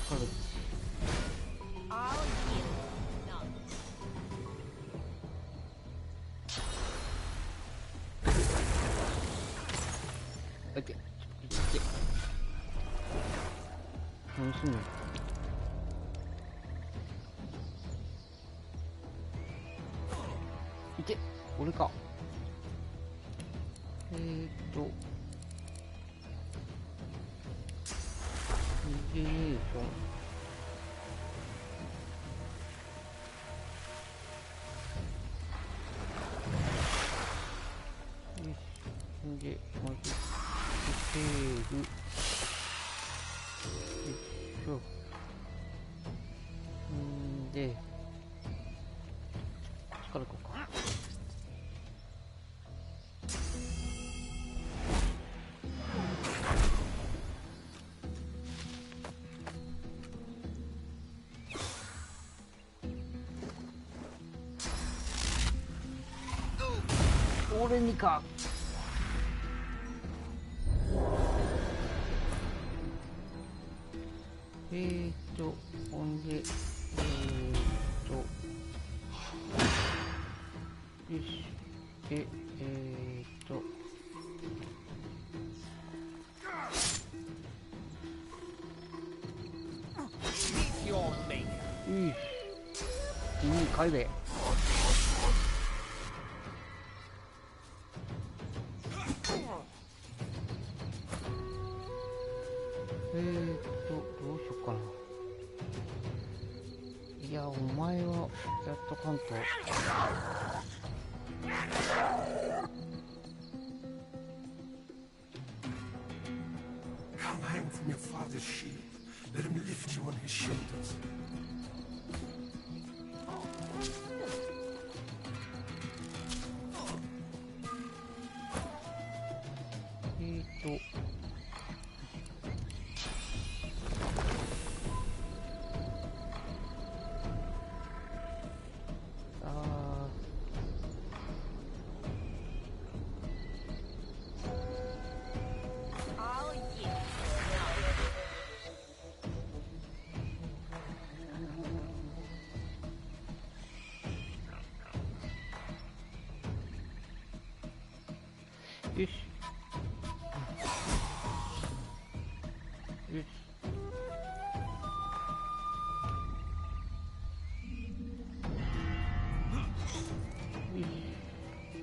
カルチ何すんの。いけ、俺か。イジネーション。で、まず、セール。で、力こうか。俺にか。ほんで、よし、で、帰れ。どうしようかな。いや、お前はやっとかんと。Come hang from your father's shield. Let him lift you on his shoulders.よし。よし。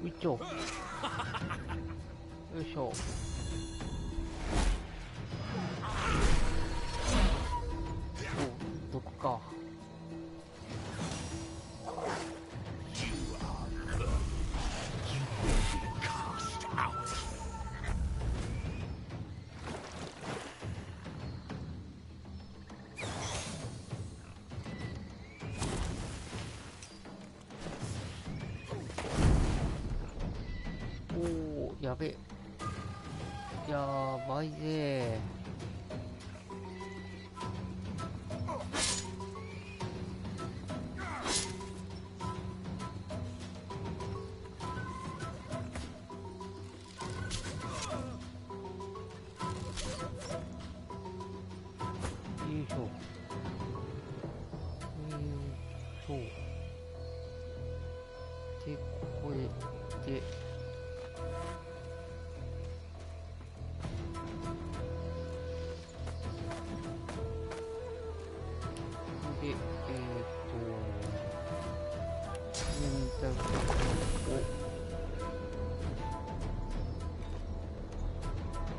よいしょ。よいしょ。やべえ。やばいぜよいしょ。で、これで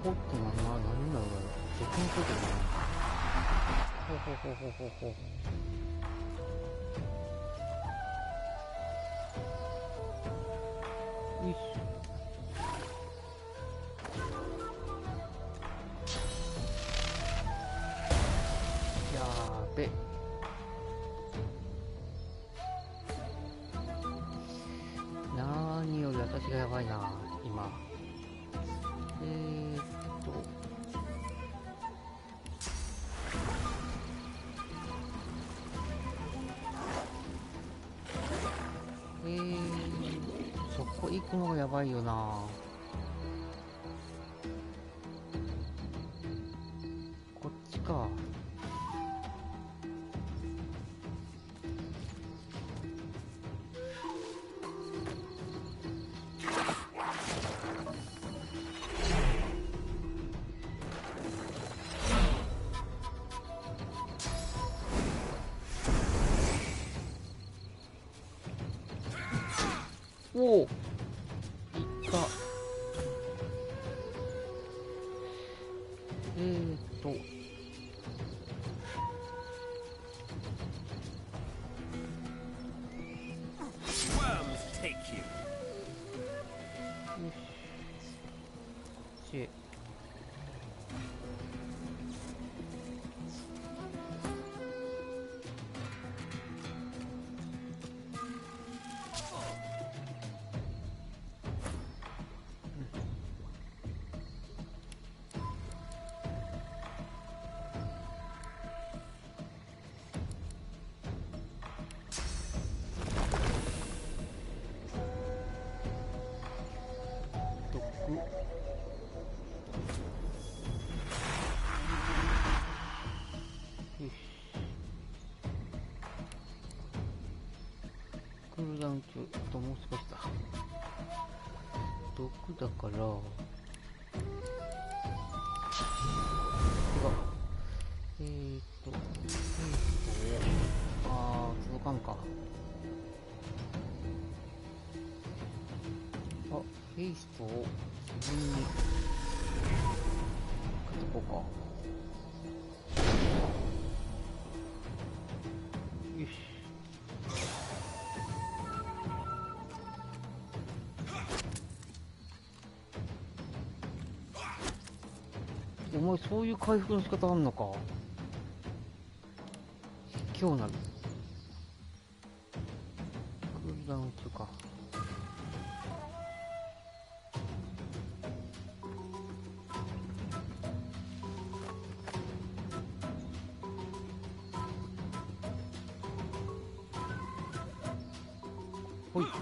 ここって何だろう。どこに書いてるの？ほう。よいしょ。やーべ。何より私がやばいな、今。そこ行くのがやばいよな。こっちか。おお、いった。クールダウン中。あともう少しだ。毒だから届かんか。あ、フェイストを自分にかけとこうか。よし。お前そういう回復の仕方あんのか。今日なる。クールダウン中か。ほい。よし。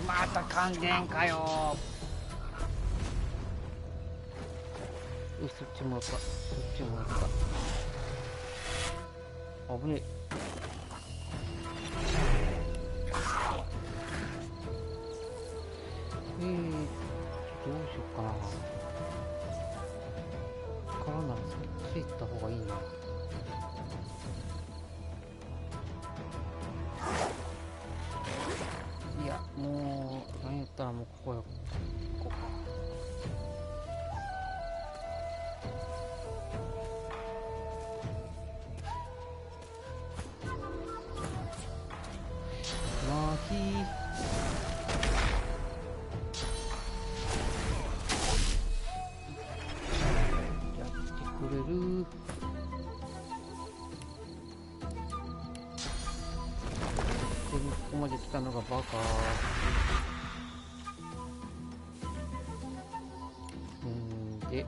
また感電かよ。よし、そっちもらった。そっちもらった。危ねえ。どうしよっかな。からならそっち行った方がいいな。いや、もう何やったらもうここよ。ここか。まで来たのがバカ。で、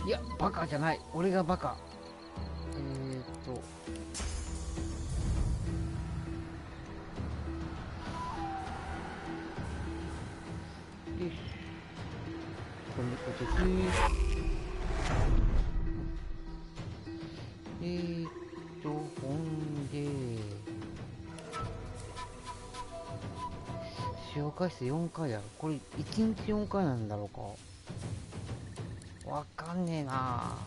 いやバカじゃない、俺がバカ。よし、こんなことです。ほんで使用回数4回やろ。これ1日4回なんだろうか、わかんねえな。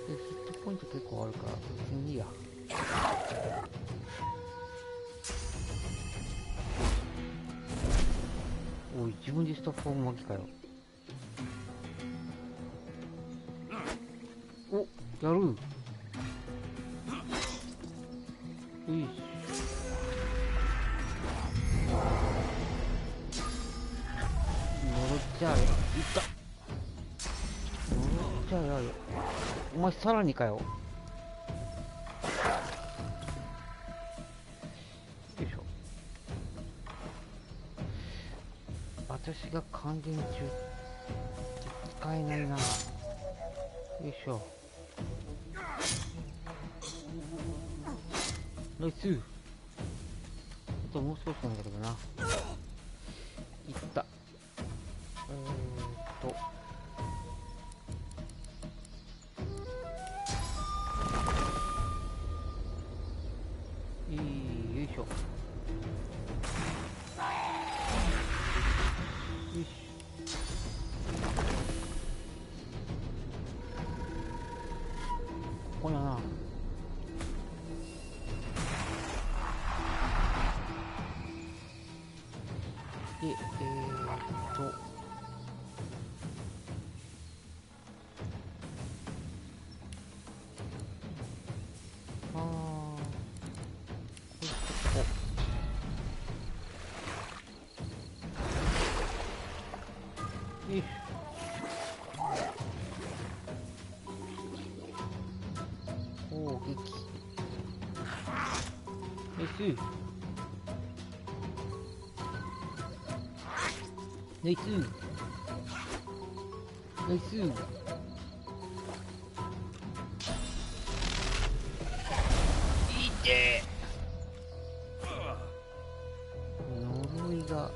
でヒットポイント結構あるから別にいいや。おい、自分でスタッフを巻きかよ。お、やる。よいし。呪っちゃうよ。いった。呪っちゃうよ。お前さらにかよ。よいしょ。私が還元中使えないな。よいしょ。ナイス。あともう少しなんだけどな。いった。よいしょ。よし。ここだな。で、よし。攻撃。ナイス。ナイス。ナイス。いて。呪いが。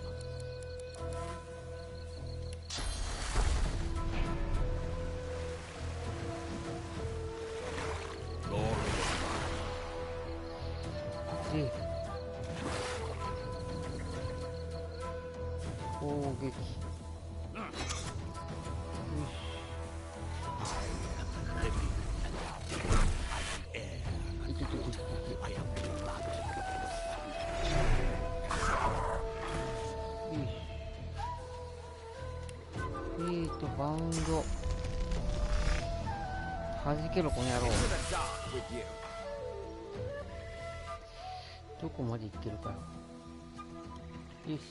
で、攻撃。よし。バウンド。弾けろこの野郎。どこまで行ってるかよ。よし。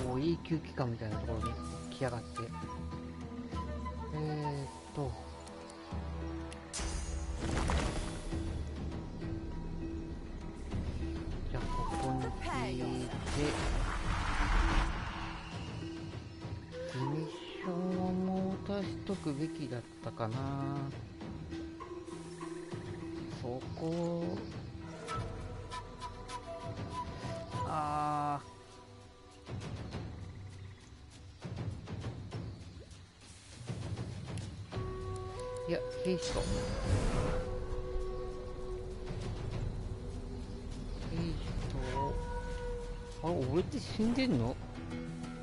お、永久期間みたいなところに来やがって。じゃあここに引いて、ミッションをもう出しとくべきだったかな。そこいや、兵士とあれ、俺って死んでんの？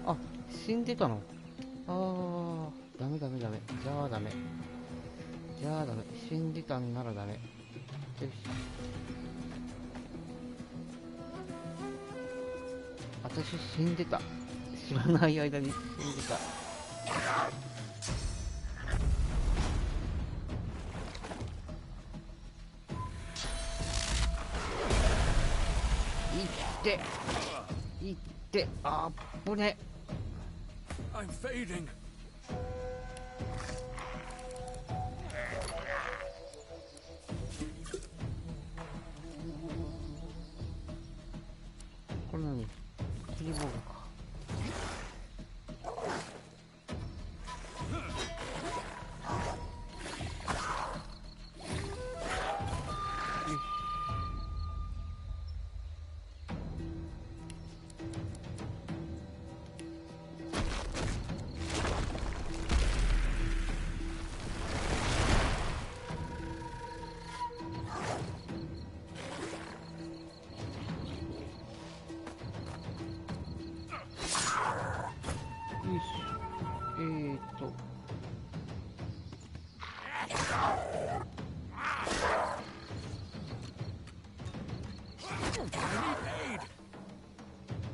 あ、死んでたの？ダメ。じゃあダメ。死んでたんならダメ。よし。私死んでた。知らない間に死んでた。いっていってあぶね。 I'm fading. これ何釣りボールか。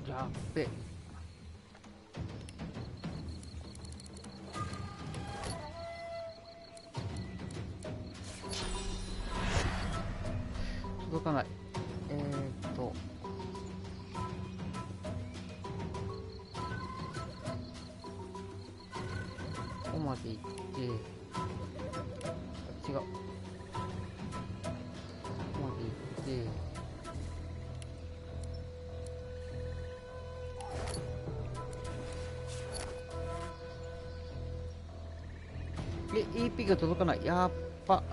やっべ。届かない。ここまで行って違う。ここまで行ってEP が届かない。やっぱ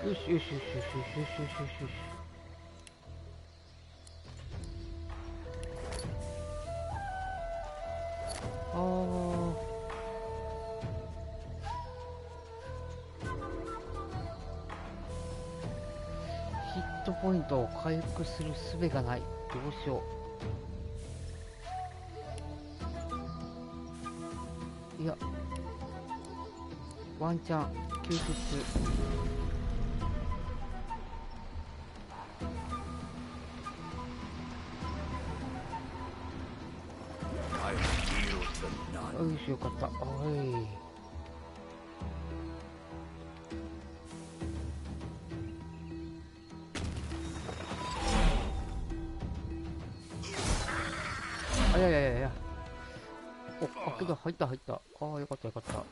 よしよしよしよしよしよしよしよし。ああヒットポイントを回復する術がない。どうしよう。いやワンチャン救出。よしよかった。おいあ、いやいやいやいや。お、あ、けど入った入った。ああ、よかったよかった。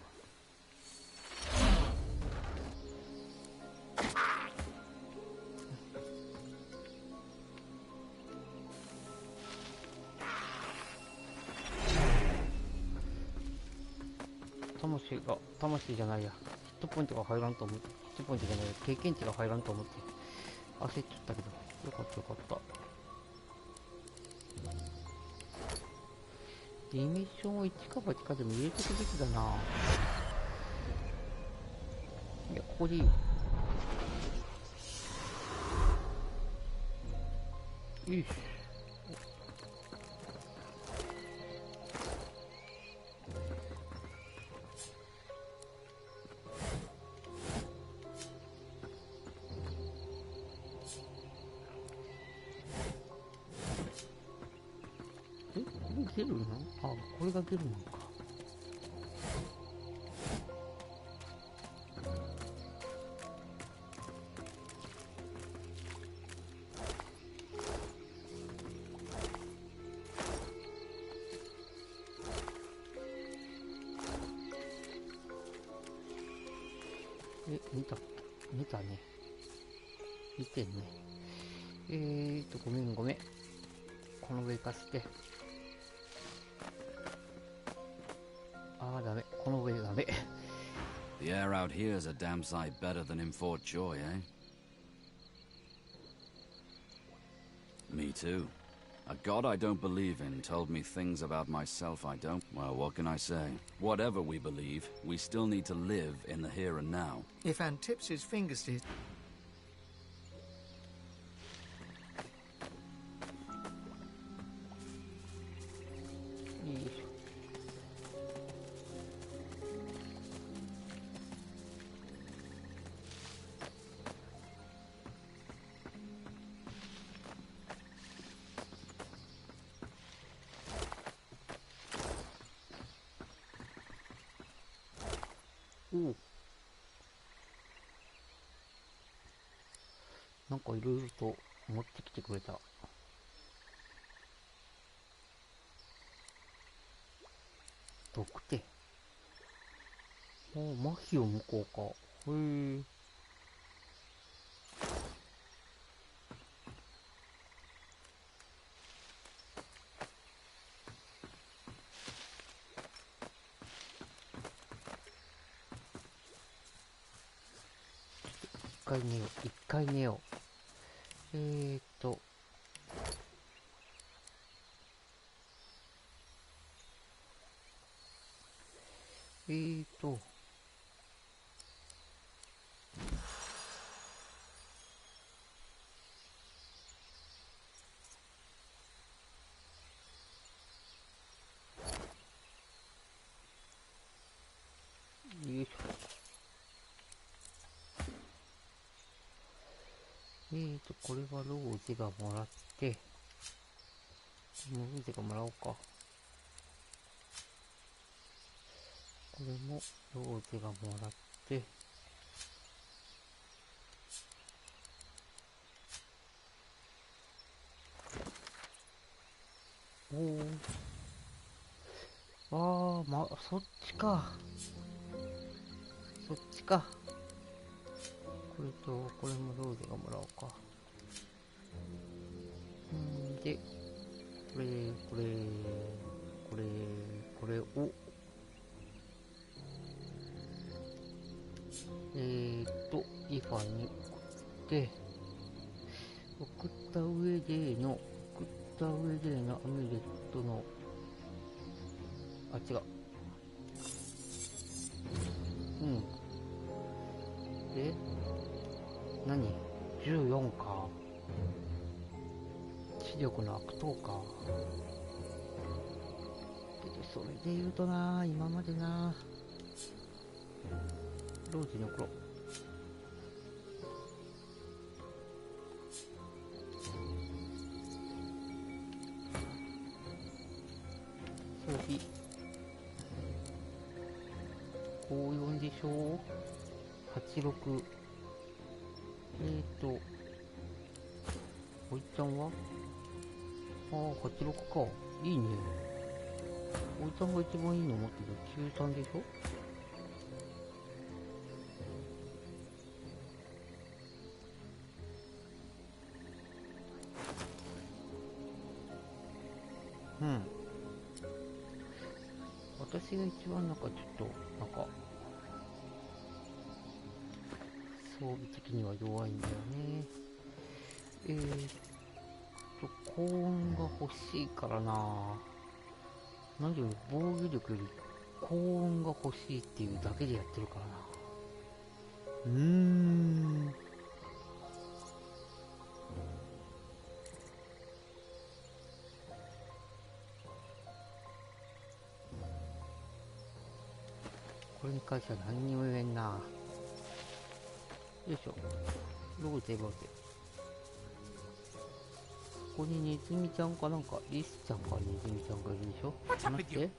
魂じゃないや。ヒットポイントが入らんと思って、ヒットポイントじゃないや、経験値が入らんと思って、焦っちゃったけど、よかったよかった。ディミッションを1か8かでも入れておくべきだな。いや、ここでいいよ。よし。出るの？あ、これが出るのか。見たね。見てんね。ごめん。この上行かせて。ダメ。この上ダメ。The air out here is a damn sight better than in Fort Joy, eh? Me too. A god I don't believe in told me things about myself I don't. Well, what can I say? Whatever we believe, we still need to live in the here and now. If Anne tips his fingers to his... お、なんかいろいろと持ってきてくれた。毒手。あ、麻痺を向こうか。へえ。一回寝よう。よいしょ。これはローゼがもらって、ローゼがもらおうか。これもローゼがもらって、そっちか。そっちか。これと、これもローゼがもらおうか。で、これを、イファに送った上でのアミュレットの、あ、違う。で、何 ?14 か。知力の悪党か。それで言うとな、今までな、ロージの黒。装備。54でしょ ?86。おいちゃんは86か。いいね。おいちゃんが一番いいの持ってる93でしょ。私が一番なんかちょっと、なんか、装備的には弱いんだよね。高音が欲しいからな。何より防御力より高音が欲しいっていうだけでやってるからな。これに関しては何にも言えんな。よいしょ。ローゼ。ここにネズミちゃんかなんか、リスちゃんかネズミちゃんがいるでしょ。What's up with you?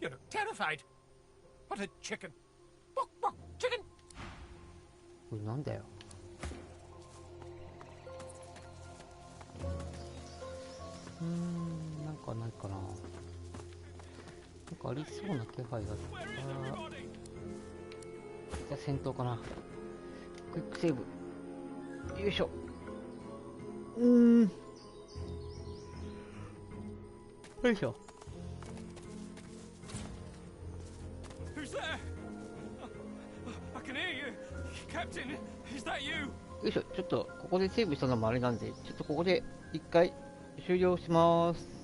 You look terrified. What a chicken. Bok, bok, chicken. これなんだよ。なんかないかな。なんかありそうな気配が。じゃあ戦闘かな。クイックセーブ。よいしょ。よいしょ。Who's there? I can hear you. Captain, is that you? よいしょ。ちょっとここでセーブしたのもあれなんで、ちょっとここで一回終了します。